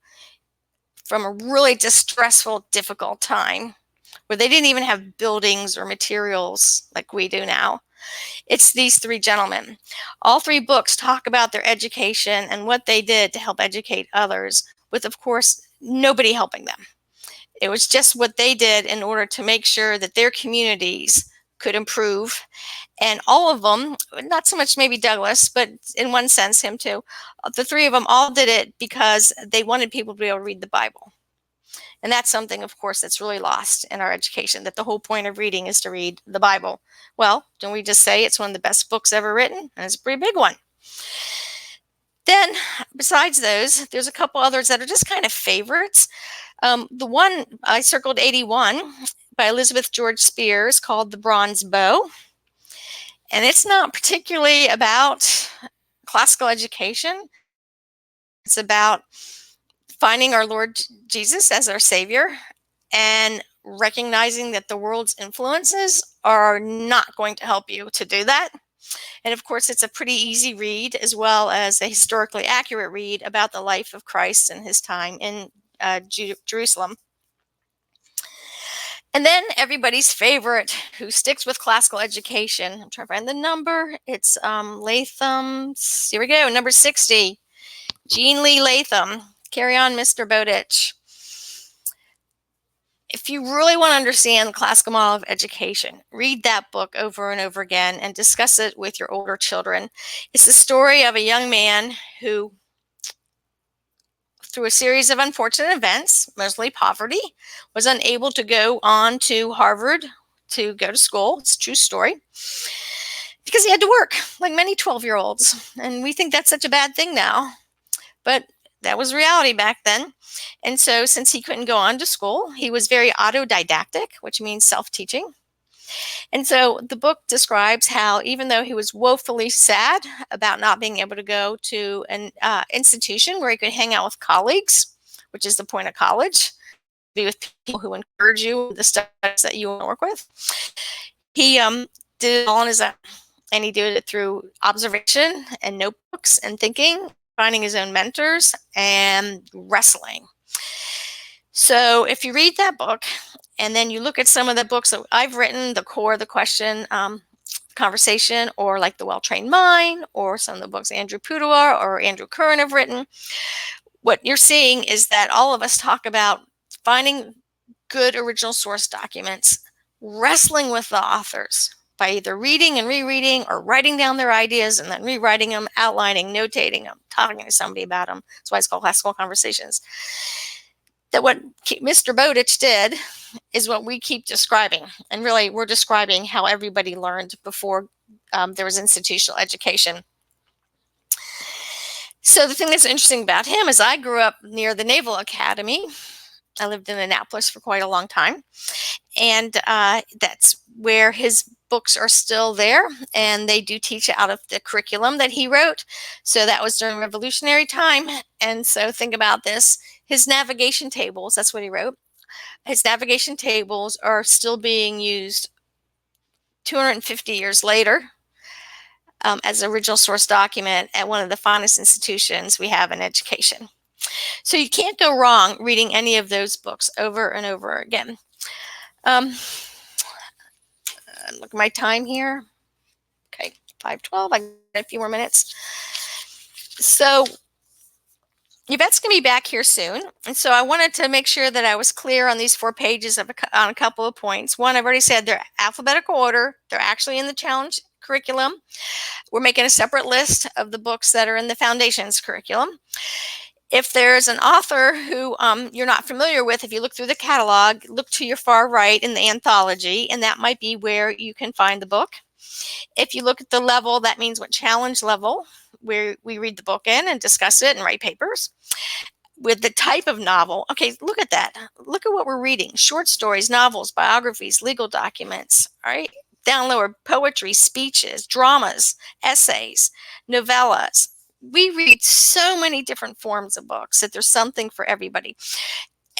from a really distressful, difficult time where they didn't even have buildings or materials like we do now. It's these three gentlemen. All three books talk about their education and what they did to help educate others, with, of course, nobody helping them. It was just what they did in order to make sure that their communities could improve. And all of them, not so much maybe Douglass, but in one sense him too, the three of them all did it because they wanted people to be able to read the Bible. And that's something, of course, that's really lost in our education, that the whole point of reading is to read the Bible. Well, don't we just say it's one of the best books ever written? And it's a pretty big one. Then, besides those, there's a couple others that are just kind of favorites. The one I circled 81 by Elizabeth George Spears called The Bronze Bow. And it's not particularly about classical education. It's about finding our Lord Jesus as our Savior and recognizing that the world's influences are not going to help you to do that. And of course, it's a pretty easy read, as well as a historically accurate read about the life of Christ and his time in Jerusalem. And then everybody's favorite, who sticks with classical education. I'm trying to find the number. It's Latham's, here we go, number 60. Jean Lee Latham, Carry On, Mr. Bowditch. If you really want to understand the classical model of education, read that book over and over again and discuss it with your older children. It's the story of a young man who, through a series of unfortunate events, mostly poverty, was unable to go on to Harvard to go to school. It's a true story. Because he had to work, like many 12-year-olds. And we think that's such a bad thing now. But that was reality back then. And so since he couldn't go on to school, he was very autodidactic, which means self-teaching. And so the book describes how, even though he was woefully sad about not being able to go to an institution where he could hang out with colleagues, which is the point of college, be with people who encourage you with the studies that you want to work with, he did it all on his own. And he did it through observation and notebooks and thinking, finding his own mentors, and wrestling. So if you read that book, and then you look at some of the books that I've written, The Core of the Question, Conversation, or like The Well-Trained Mind, or some of the books Andrew Pudewa or Andrew Curran have written, what you're seeing is that all of us talk about finding good original source documents, wrestling with the authors by either reading and rereading or writing down their ideas and then rewriting them, outlining, notating them, talking to somebody about them. That's why it's called Classical Conversations. That what Mr. Bowditch did is what we keep describing. And really, we're describing how everybody learned before there was institutional education. So the thing that's interesting about him is I grew up near the Naval Academy. I lived in Annapolis for quite a long time. And that's where his books are still there. And they do teach out of the curriculum that he wrote. So that was during Revolutionary time. And so think about this. His navigation tables, that's what he wrote. His navigation tables are still being used 250 years later as an original source document at one of the finest institutions we have in education. So you can't go wrong reading any of those books over and over again. Look at my time here. Okay, 5:12. I got a few more minutes. So Yvette's going to be back here soon. And so I wanted to make sure that I was clear on these 4 pages on a couple of points. One, I've already said they're alphabetical order. They're actually in the challenge curriculum. We're making a separate list of the books that are in the foundations curriculum. If there's an author who you're not familiar with, if you look through the catalog, look to your far right in the anthology, and that might be where you can find the book. If you look at the level, that means what challenge level, where we read the book in and discuss it and write papers. With the type of novel, okay, look at that. Look at what we're reading. Short stories, novels, biographies, legal documents, all right? Down lower, poetry, speeches, dramas, essays, novellas. We read so many different forms of books that there's something for everybody.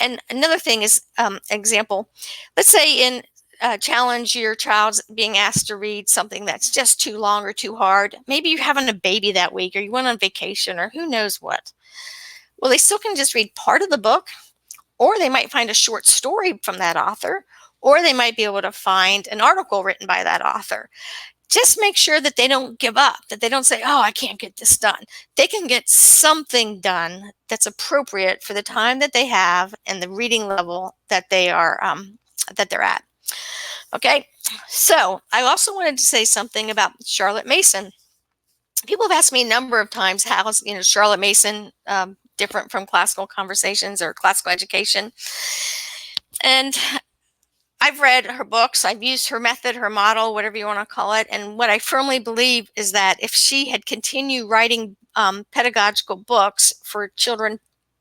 And another thing is, example, let's say in challenge, your child's being asked to read something that's just too long or too hard. Maybe you're having a baby that week, or you went on vacation, or who knows what. Well, they still can just read part of the book, or they might find a short story from that author, or they might be able to find an article written by that author. Just make sure that they don't give up, that they don't say, oh, I can't get this done. They can get something done that's appropriate for the time that they have and the reading level that they are that they're at. Okay, so I also wanted to say something about Charlotte Mason. People have asked me a number of times how Charlotte Mason different from classical conversations or classical education. And I've read her books, I've used her method, her model, whatever you want to call it. And what I firmly believe is that if she had continued writing pedagogical books for children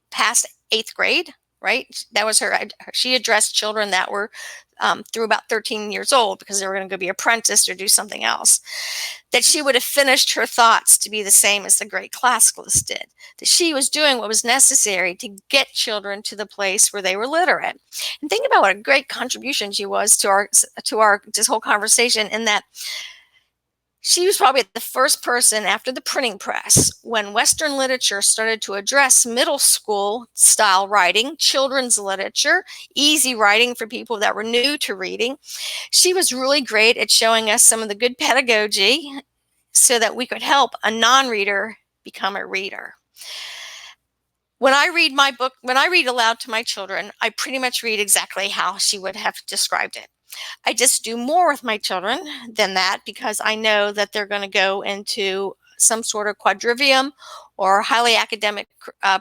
past 8th grade, right? That was she addressed children that were through about 13 years old because they were going to go be apprenticed or do something else, that she would have finished her thoughts to be the same as the great classicalists did, that she was doing what was necessary to get children to the place where they were literate. And think about what a great contribution she was to our this whole conversation, in that she was probably the first person after the printing press, when Western literature started to address middle school style writing, children's literature, easy writing for people that were new to reading. She was really great at showing us some of the good pedagogy so that we could help a non-reader become a reader. When I read my book, when I read aloud to my children, I pretty much read exactly how she would have described it. I just do more with my children than that because I know that they're going to go into some sort of quadrivium or highly academic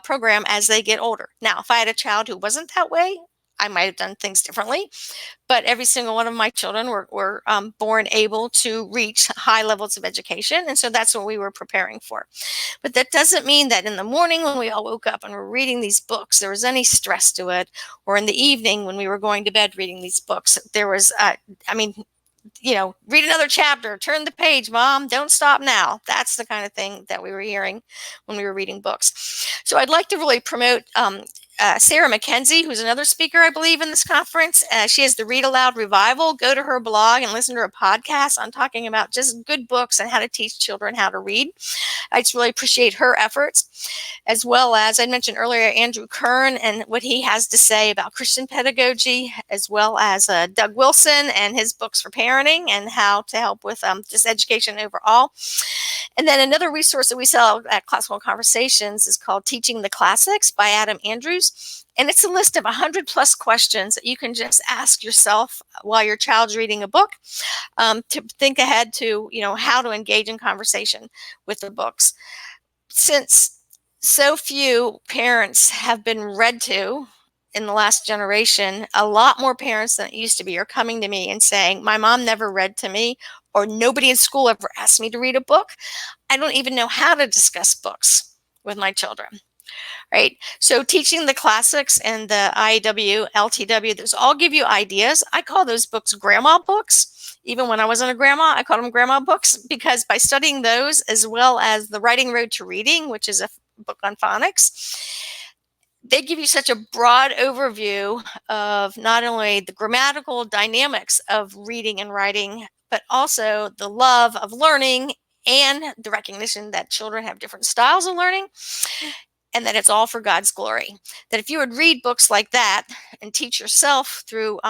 program as they get older. Now, if I had a child who wasn't that way, I might have done things differently, but every single one of my children were born able to reach high levels of education, and so that's what we were preparing for. But that doesn't mean that in the morning when we all woke up and were reading these books, there was any stress to it, or in the evening when we were going to bed reading these books, there was, read another chapter, turn the page, Mom, don't stop now. That's the kind of thing that we were hearing when we were reading books. So I'd like to really promote Sarah McKenzie, who's another speaker, I believe, in this conference. She has the Read Aloud Revival. Go to her blog and listen to her podcast on talking about just good books and how to teach children how to read. I just really appreciate her efforts, as well as I mentioned earlier, Andrew Kern and what he has to say about Christian pedagogy, as well as Doug Wilson and his books for parenting and how to help with just education overall. And then another resource that we sell at Classical Conversations is called Teaching the Classics by Adam Andrews. And it's a list of 100 plus questions that you can just ask yourself while your child's reading a book to think ahead to, how to engage in conversation with the books. Since so few parents have been read to in the last generation, a lot more parents than it used to be are coming to me and saying, my mom never read to me, or nobody in school ever asked me to read a book. I don't even know how to discuss books with my children. Right. So teaching the classics and the IEW, LTW, those all give you ideas. I call those books grandma books. Even when I wasn't a grandma, I called them grandma books, because by studying those, as well as the Writing Road to Reading, which is a book on phonics, they give you such a broad overview of not only the grammatical dynamics of reading and writing, but also the love of learning and the recognition that children have different styles of learning. and that it's all for God's glory. That if you would read books like that and teach yourself through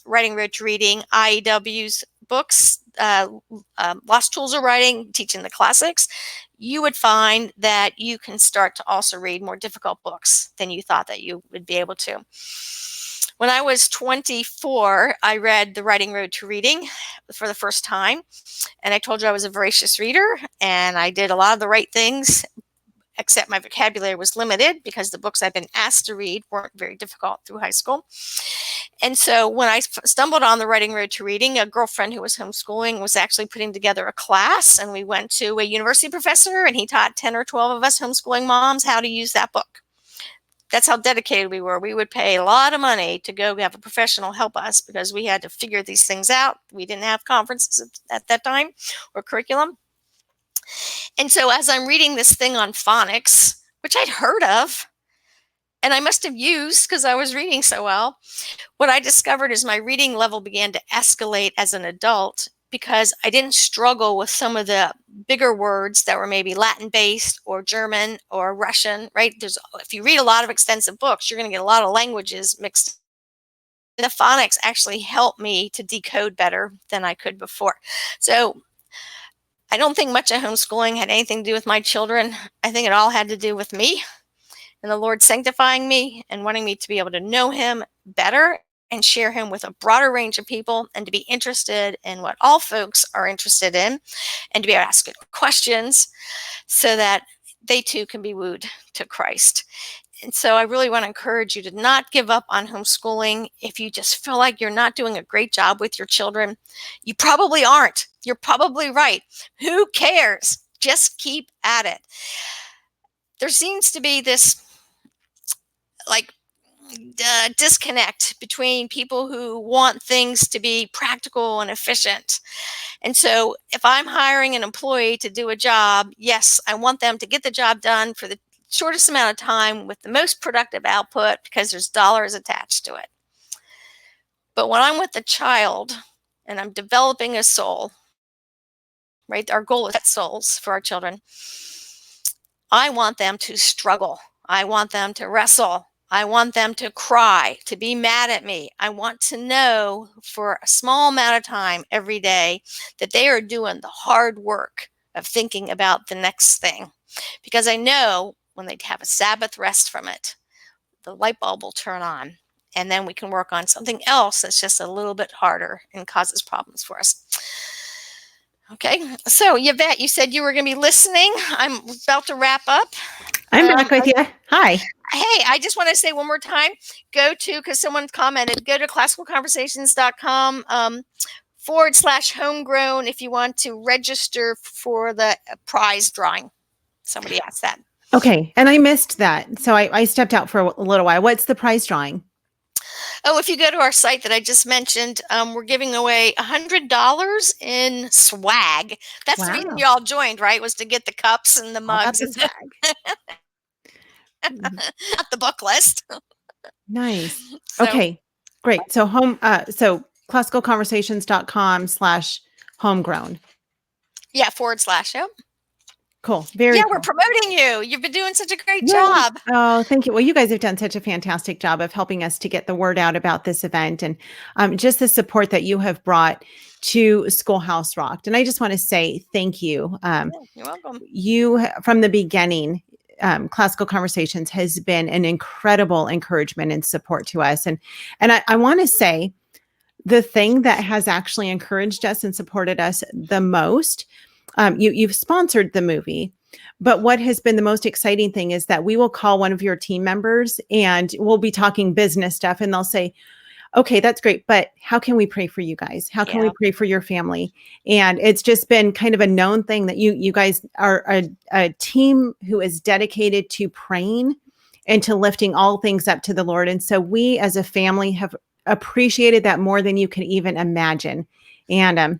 Writing Road to Reading, IEW's books, Lost Tools of Writing, teaching the classics, you would find that you can start to also read more difficult books than you thought that you would be able to. When I was 24, I read The Writing Road to Reading for the first time. And I told you I was a voracious reader, and I did a lot of the right things, except my vocabulary was limited because the books I've been asked to read weren't very difficult through high school. And so when I stumbled on The Writing Road to Reading, a girlfriend who was homeschooling was actually putting together a class, and we went to a university professor, and he taught 10 or 12 of us homeschooling moms how to use that book. That's how dedicated we were. We would pay a lot of money to go have a professional help us because we had to figure these things out. We didn't have conferences at that time or curriculum. And so as I'm reading this thing on phonics, which I'd heard of, and I must have used because I was reading so well, what I discovered is my reading level began to escalate as an adult because I didn't struggle with some of the bigger words that were maybe Latin-based or German or Russian, right? If you read a lot of extensive books, you're going to get a lot of languages mixed. The phonics actually helped me to decode better than I could before. So I don't think much of homeschooling had anything to do with my children. I think it all had to do with me and the Lord sanctifying me and wanting me to be able to know him better and share him with a broader range of people and to be interested in what all folks are interested in and to be able to ask good questions so that they too can be wooed to Christ. And so I really want to encourage you to not give up on homeschooling. If you just feel like you're not doing a great job with your children, you probably aren't. You're probably right. Who cares? Just keep at it. There seems to be this disconnect between people who want things to be practical and efficient. And so if I'm hiring an employee to do a job, yes, I want them to get the job done for the shortest amount of time with the most productive output because there's dollars attached to it. But when I'm with the child and I'm developing a soul, right? Our goal is to get souls for our children. I want them to struggle. I want them to wrestle. I want them to cry, to be mad at me. I want to know for a small amount of time every day that they are doing the hard work of thinking about the next thing. Because I know when they have a Sabbath rest from it, the light bulb will turn on. And then we can work on something else that's just a little bit harder and causes problems for us. Okay, so Yvette, you said you were going to be listening. I'm about to wrap up. I'm back with you. Hi. Hey, I just want to say one more time, because someone commented, go to classicalconversations.com /homegrown if you want to register for the prize drawing. Somebody asked that. Okay. And I missed that. So I stepped out for a little while. What's the prize drawing? Oh, if you go to our site that I just mentioned, we're giving away $100 in swag. That's the reason you all joined, right? Was to get the cups and the mugs and swag. Not the book list. Nice. Okay, great. So so classicalconversations.com /homegrown. Yeah, /. Yep. Cool. Very cool. We're promoting you. You've been doing such a great job. Oh, thank you. Well, you guys have done such a fantastic job of helping us to get the word out about this event and just the support that you have brought to Schoolhouse Rocked. And I just want to say thank you. You're welcome. You, from the beginning, Classical Conversations has been an incredible encouragement and support to us. And I want to say the thing that has actually encouraged us and supported us the most, you've sponsored the movie, but what has been the most exciting thing is that we will call one of your team members and we'll be talking business stuff and they'll say, okay, that's great, but how can we pray for you guys? How can we pray for your family? And it's just been kind of a known thing that you guys are a team who is dedicated to praying and to lifting all things up to the Lord. And so we as a family have appreciated that more than you can even imagine. And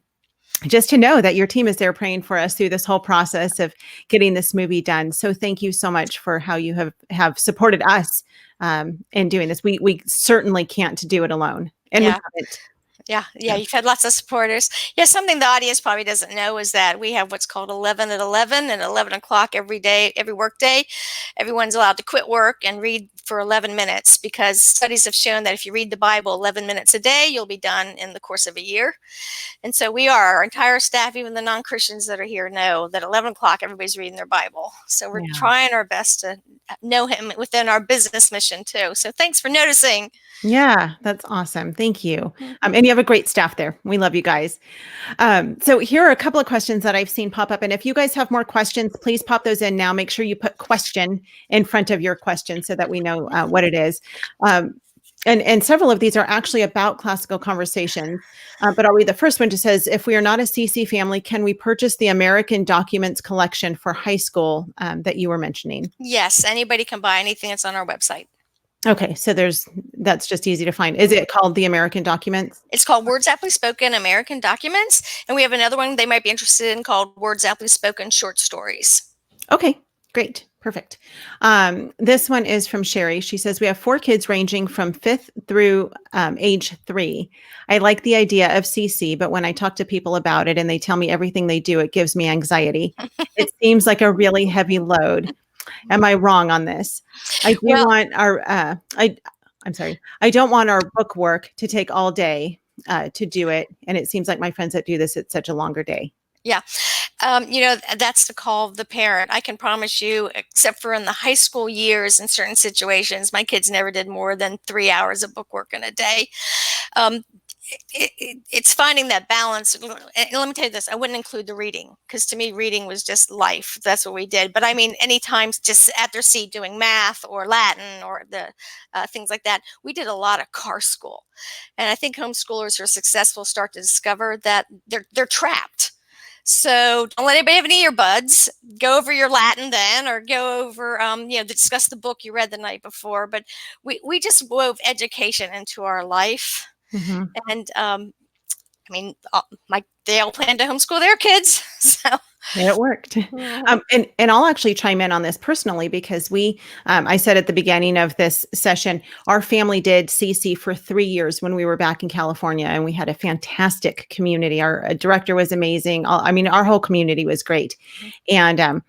just to know that your team is there praying for us through this whole process of getting this movie done. So thank you so much for how you have supported us in doing this. We certainly can't do it alone. And we haven't. Yeah, you've had lots of supporters. Yeah, something the audience probably doesn't know is that we have what's called 11 at 11 and 11 o'clock every day, every work day. Everyone's allowed to quit work and read for 11 minutes because studies have shown that if you read the Bible 11 minutes a day, you'll be done in the course of a year. And so our entire staff, even the non-Christians that are here, know that 11 o'clock, everybody's reading their Bible. So we're trying our best to know him within our business mission too. So thanks for noticing. Yeah, that's awesome. Thank you. And you have a great staff there. We love you guys. So here are a couple of questions that I've seen pop up. And if you guys have more questions, please pop those in now. Make sure you put question in front of your question so that we know what it is. And several of these are actually about classical conversations. But I'll read the first one. Just says, if we are not a CC family, can we purchase the American Documents collection for high school that you were mentioning? Yes, anybody can buy anything that's on our website. Okay, so that's just easy to find. Is it called the American Documents? It's called Words Aptly Spoken American Documents. And we have another one they might be interested in called Words Aptly Spoken Short Stories. Okay, great. Perfect. This one is from Sherry. She says, we have 4 kids ranging from 5th through age 3. I like the idea of CC, but when I talk to people about it and they tell me everything they do, it gives me anxiety. It seems like a really heavy load. Am I wrong on this? I want I'm sorry. I don't want our book work to take all day to do it. And it seems like my friends that do this, it's such a longer day. Yeah. That's the call of the parent. I can promise you, except for in the high school years in certain situations, my kids never did more than 3 hours of book work in a day. It's finding that balance. And let me tell you this, I wouldn't include the reading because to me, reading was just life. That's what we did. But I mean, anytime just at their seat doing math or Latin or the things like that, we did a lot of car school. And I think homeschoolers who are successful start to discover that they're trapped. So don't let anybody have any earbuds. Go over your Latin then, or go over, discuss the book you read the night before. But we just wove education into our life. Mm-hmm. And they all plan to homeschool their kids. So it worked. And I'll actually chime in on this personally because I said at the beginning of this session, our family did CC for 3 years when we were back in California, and we had a fantastic community. Our director was amazing. Our whole community was great. And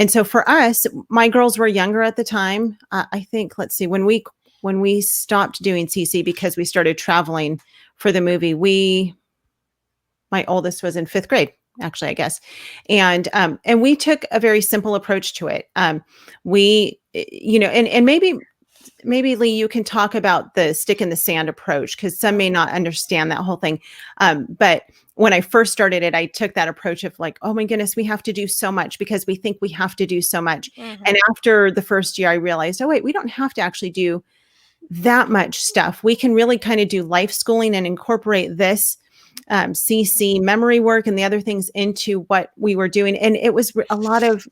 so for us, my girls were younger at the time. I think, let's see, when we stopped doing CC because we started traveling for the movie, my oldest was in 5th grade, actually, I guess. And we took a very simple approach to it. And maybe Leigh, you can talk about the stick in the sand approach because some may not understand that whole thing. But when I first started it, I took that approach of like, oh my goodness, we have to do so much because we think we have to do so much. Mm-hmm. And after the first year, I realized, oh wait, we don't have to actually do that much stuff. We can really kind of do life schooling and incorporate this CC memory work and the other things into what we were doing. And it was a lot of,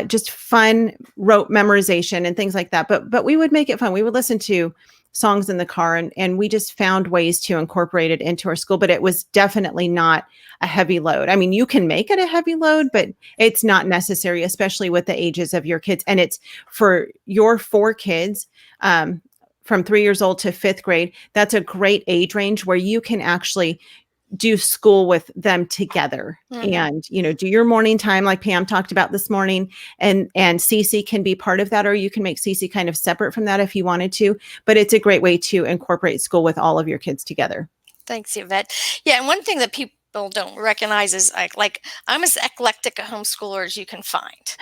just fun rote memorization and things like that. But we would make it fun. We would listen to songs in the car and we just found ways to incorporate it into our school, but it was definitely not a heavy load. I mean, you can make it a heavy load, but it's not necessary, especially with the ages of your kids. And it's for your 4 kids, from 3 years old to 5th grade. That's a great age range where you can actually do school with them together. Mm-hmm. And, do your morning time like Pam talked about this morning, and CC can be part of that, or you can make CC kind of separate from that if you wanted to, but it's a great way to incorporate school with all of your kids together. Thanks, Yvette. Yeah. And one thing that people don't recognize is like I'm as eclectic a homeschooler as you can find.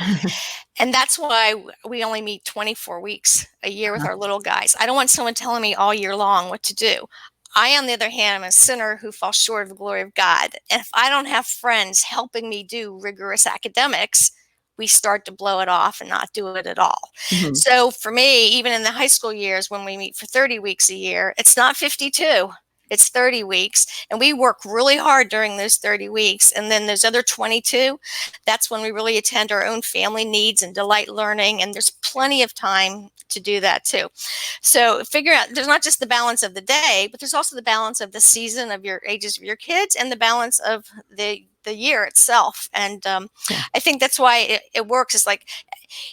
And that's why we only meet 24 weeks a year with our little guys. I don't want someone telling me all year long what to do. I, on the other hand, am a sinner who falls short of the glory of God. And if I don't have friends helping me do rigorous academics, we start to blow it off and not do it at all. Mm-hmm. So for me, even in the high school years, when we meet for 30 weeks a year, it's not 52. It's 30 weeks, and we work really hard during those 30 weeks. And then those other 22, that's when we really attend our own family needs and delight learning. And there's plenty of time to do that too. So figure out, there's not just the balance of the day, but there's also the balance of the season of your ages of your kids and the balance of the year itself. And I think that's why it works. It's like,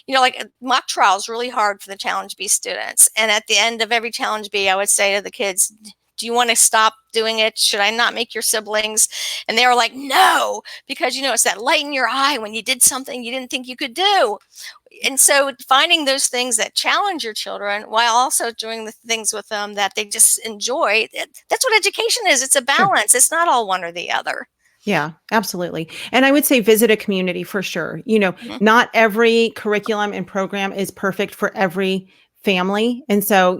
like mock trial is really hard for the Challenge B students. And at the end of every Challenge B, I would say to the kids, Do you want to stop doing it? Should I not make your siblings? And they were like, no, because, it's that light in your eye when you did something you didn't think you could do. And so finding those things that challenge your children while also doing the things with them that they just enjoy, that's what education is. It's a balance. It's not all one or the other. Yeah, absolutely. And I would say visit a community for sure. Mhm. Not every curriculum and program is perfect for every family. And so,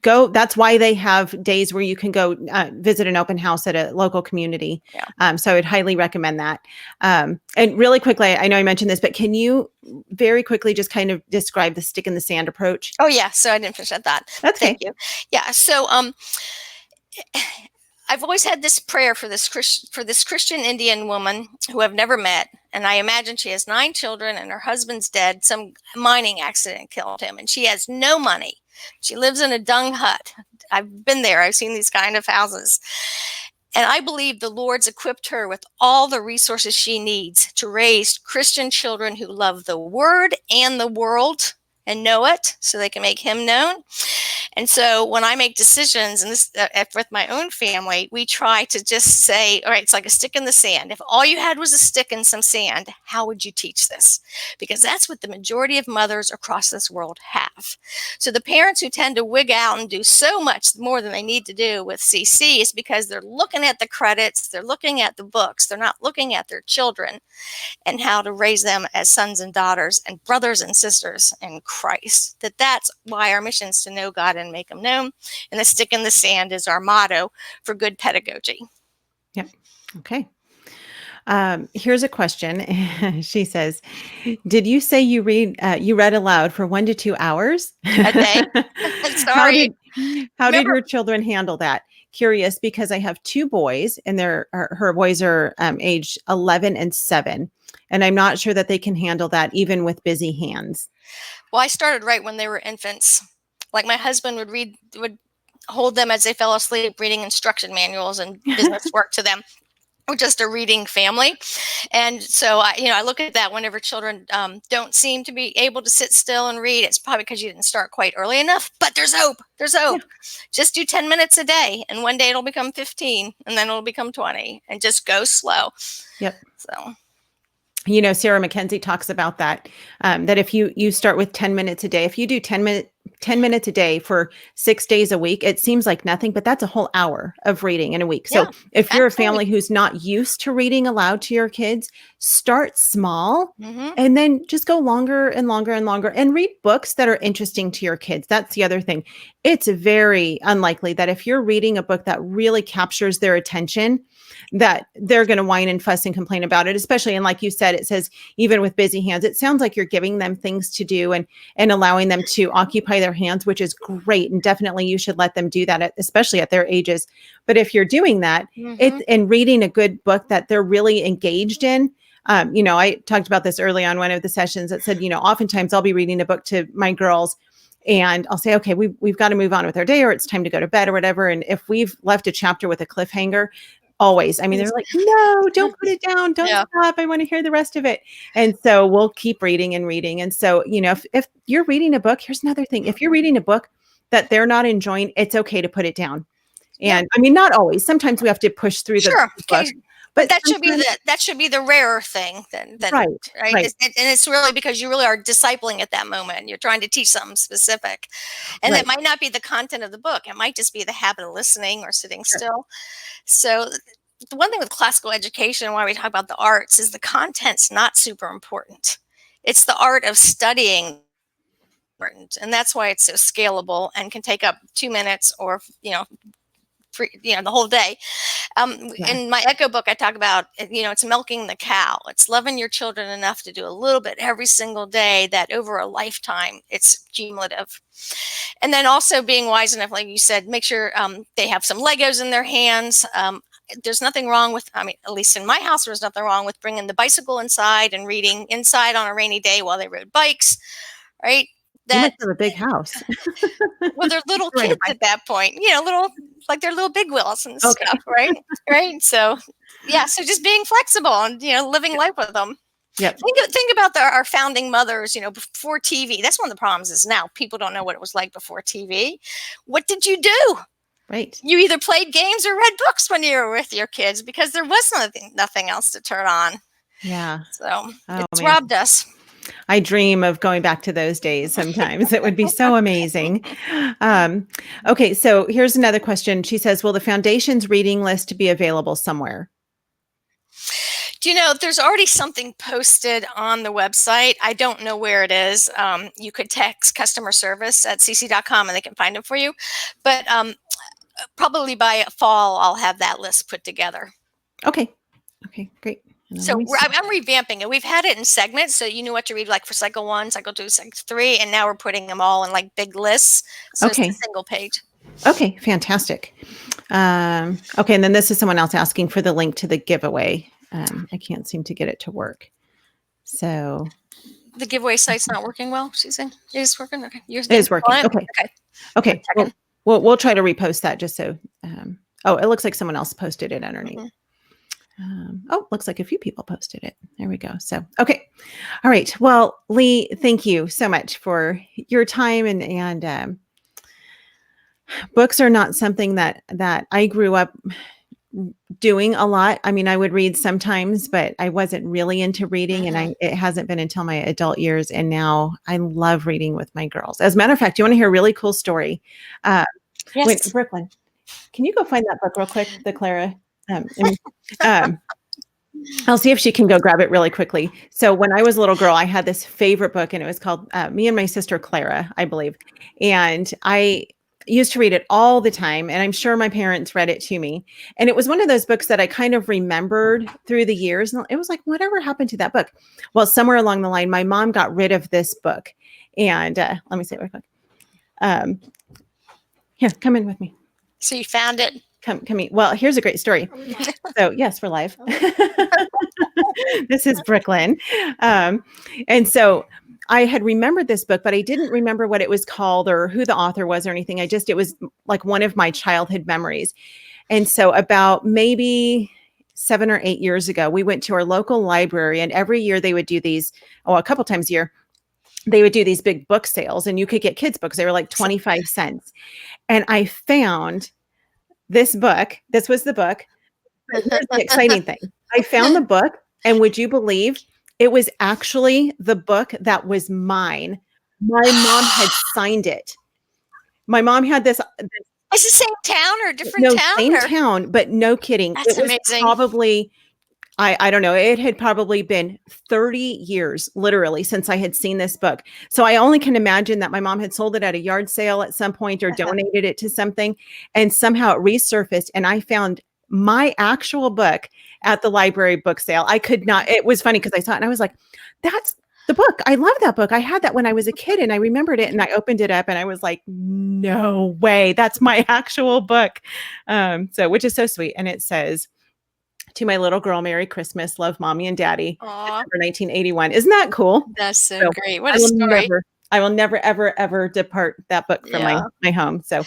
go, that's why they have days where you can go visit an open house at a local community. Yeah. So I would highly recommend that. And really quickly, I know I mentioned this, but can you very quickly just kind of describe the stick in the sand approach? Oh, yeah. So I didn't finish that. That's Thank okay. you. Yeah. So, I've always had this prayer for this Christian Indian woman who I've never met. And I imagine she has 9 children and her husband's dead. Some mining accident killed him and she has no money. She lives in a dung hut. I've been there. I've seen these kind of houses. And I believe the Lord's equipped her with all the resources she needs to raise Christian children who love the word and the world and know it so they can make him known. And so when I make decisions, and this with my own family, we try to just say, all right, it's like a stick in the sand. If all you had was a stick and some sand, how would you teach this? Because that's what the majority of mothers across this world have. So the parents who tend to wig out and do so much more than they need to do with CC is because they're looking at the credits, they're looking at the books, they're not looking at their children and how to raise them as sons and daughters and brothers and sisters in Christ. That's why our mission is to know God and make him known. And the stick in the sand is our motto for good pedagogy. Yep. Okay. Here's a question. She says, "Did you say you read aloud for 1 to 2 hours a day?" Sorry. How did your children handle that? Curious because I have 2 boys and her boys are aged 11 and 7. And I'm not sure that they can handle that even with busy hands. Well, I started right when they were infants. Like my husband would hold them as they fell asleep, reading instruction manuals and business work to them. We're just a reading family. And so I look at that whenever children don't seem to be able to sit still and read. It's probably because you didn't start quite early enough, but there's hope. There's hope. Yeah. Just do 10 minutes a day. And one day it'll become 15 and then it'll become 20 and just go slow. Yep. So. Sarah McKenzie talks about that, that if you start with 10 minutes a day, if you do 10 minutes a day for 6 days a week, it seems like nothing, but that's a whole hour of reading in a week. So if you're a family who's not used to reading aloud to your kids, start small and then just go longer and longer and longer and read books that are interesting to your kids. That's the other thing. It's very unlikely that if you're reading a book that really captures their attention, that they're going to whine and fuss and complain about it, especially. And like you said, it says, even with busy hands, it sounds like you're giving them things to do and allowing them to occupy their hands, which is great. And definitely you should let them do that, especially at their ages. But if you're doing that, it's and reading a good book that they're really engaged in. I talked about this early on one of the sessions that said, oftentimes I'll be reading a book to my girls and I'll say, okay, we've got to move on with our day or it's time to go to bed or whatever. And if we've left a chapter with a cliffhanger, always, they're like, no, don't put it down. Don't stop. I want to hear the rest of it. And so we'll keep reading and reading. And so, if you're reading a book, here's another thing. If you're reading a book that they're not enjoying, it's okay to put it down. And not always. Sometimes we have to push through the book. But that should be the rarer thing than right. And it's really because you really are discipling at that moment. You're trying to teach something specific. And it might not be the content of the book. It might just be the habit of listening or sitting still. So the one thing with classical education, why we talk about the arts, is the content's not super important. It's the art of studying. And that's why it's so scalable and can take up 2 minutes or, the whole day. In my Echo book, I talk about, it's milking the cow. It's loving your children enough to do a little bit every single day that over a lifetime, it's cumulative. And then also being wise enough, like you said, make sure they have some Legos in their hands. There's nothing wrong with, at least in my house, there was nothing wrong with bringing the bicycle inside and reading inside on a rainy day while they rode bikes, right? You must have a big house. Well, they're little kids at that point, they're little big wheels and stuff, right? Right. So, so just being flexible and, living life with them. Yep. Think about our founding mothers, before TV. That's one of the problems is now people don't know what it was like before TV. What did you do? Right. You either played games or read books when you were with your kids because there was nothing else to turn on. Yeah. So Oh, it's man. robbed us. I dream of going back to those days sometimes. It would be so amazing. Okay, so here's another question. She says, will the Foundation's reading list be available somewhere? Do you know, there's already something posted on the website. I don't know where it is. You could text customer service at cc.com and they can find it for you. But probably by fall, I'll have that list put together. Okay. Okay, great. So I'm revamping it. We've had it in segments, so you knew what to read, like for cycle 1, cycle 2, cycle 3, and now we're putting them all in like big lists. So Okay. it's a single page. Okay, fantastic. Okay, and then this is someone else asking for the link to the giveaway. I can't seem to get it to work. So The giveaway site's not working well, she's saying. It is working? Okay. it is working. Okay. Okay. We'll try to repost that just so. Oh, it looks like someone else posted it underneath. Looks like a few people posted it. There we go. So, okay. All right. Well, Leigh, thank you so much for your time and books are not something that I grew up doing a lot. I mean, I would read sometimes, but I wasn't really into reading and it hasn't been until my adult years. And now I love reading with my girls. As a matter of fact, you want to hear a really cool story? Yes. Wait, Brooklyn, can you go find that book real quick, the Clara? I'll see if she can go grab it really quickly. So when I was a little girl, I had this favorite book and it was called Me and My Sister Clara, I believe. And I used to read it all the time. And I'm sure my parents read it to me. And it was one of those books that I kind of remembered through the years. And it was like, whatever happened to that book? Well, somewhere along the line, my mom got rid of this book. And let me say it real quick. Here, come in with me. So you found it? Come eat. Well, here's a great story. So yes, we're live. This is Brooklyn. And so I had remembered this book, but I didn't remember what it was called or who the author was or anything. It was like one of my childhood memories. And so about maybe 7 or 8 years ago, we went to our local library and every year they would do these, a couple times a year, they would do these big book sales and you could get kids' books. They were like 25 cents. And I found this book. This was the book. Here's the exciting thing. I found the book, and would you believe it was actually the book that was mine? My mom had signed it. My mom had this. It's the same town or different town? Same town, but no kidding. That's it was amazing. Probably, I don't know. It had probably been 30 years, literally, since I had seen this book. So I only can imagine that my mom had sold it at a yard sale at some point or donated it to something. And somehow it resurfaced. And I found my actual book at the library book sale. I could not. It was funny because I saw it and I was like, that's the book. I love that book. I had that when I was a kid and I remembered it and I opened it up and I was like, no way. That's my actual book. Which is so sweet. And it says, "To my little girl, Merry Christmas. Love, Mommy and Daddy." For 1981. Isn't that cool? That's so great. What a story. I will never, ever, ever depart that book from my home. So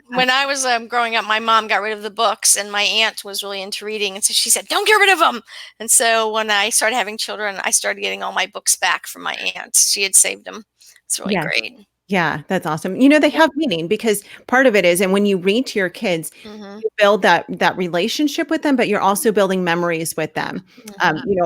when I was growing up, my mom got rid of the books and my aunt was really into reading. And so she said, don't get rid of them. And so when I started having children, I started getting all my books back from my aunt. She had saved them. It's really great. Yeah, that's awesome. They have meaning because part of it is, and when you read to your kids, you build that relationship with them, but you're also building memories with them.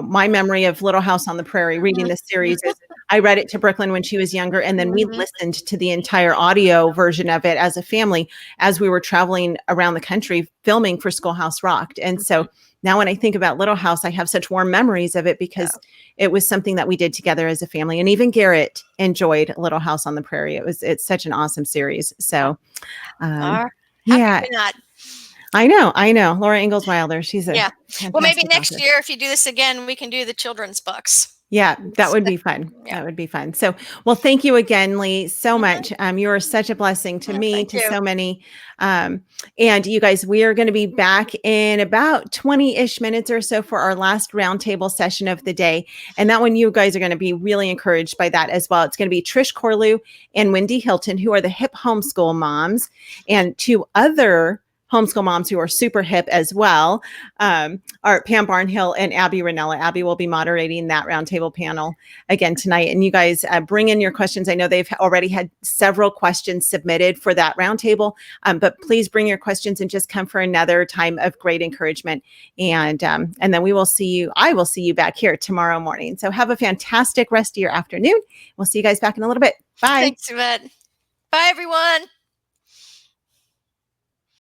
My memory of Little House on the Prairie, reading this series, is I read it to Brooklyn when she was younger, and then we listened to the entire audio version of it as a family as we were traveling around the country filming for Schoolhouse Rocked. And so now when I think about Little House, I have such warm memories of it because it was something that we did together as a family. And even Garrett enjoyed Little House on the Prairie. It's such an awesome series. So, I know. Laura Ingalls Wilder. She's a well, maybe next author. year, if you do this again, we can do the children's books. Yeah, that would be fun. That would be fun. So, well, thank you again, Leigh, so much. You are such a blessing to me, to so many. And you guys, we are going to be back in about 20-ish minutes or so for our last roundtable session of the day. And that one, you guys are going to be really encouraged by that as well. It's going to be Trish Corlew and Wendy Hilton, who are the hip homeschool moms, and 2 other homeschool moms who are super hip as well, are Pam Barnhill and Abby Ranella. Abby will be moderating that roundtable panel again tonight. And you guys bring in your questions. I know they've already had several questions submitted for that roundtable, but please bring your questions and just come for another time of great encouragement. And then we will see you. I will see you back here tomorrow morning. So have a fantastic rest of your afternoon. We'll see you guys back in a little bit. Bye. Thanks, Yvette. Bye, everyone.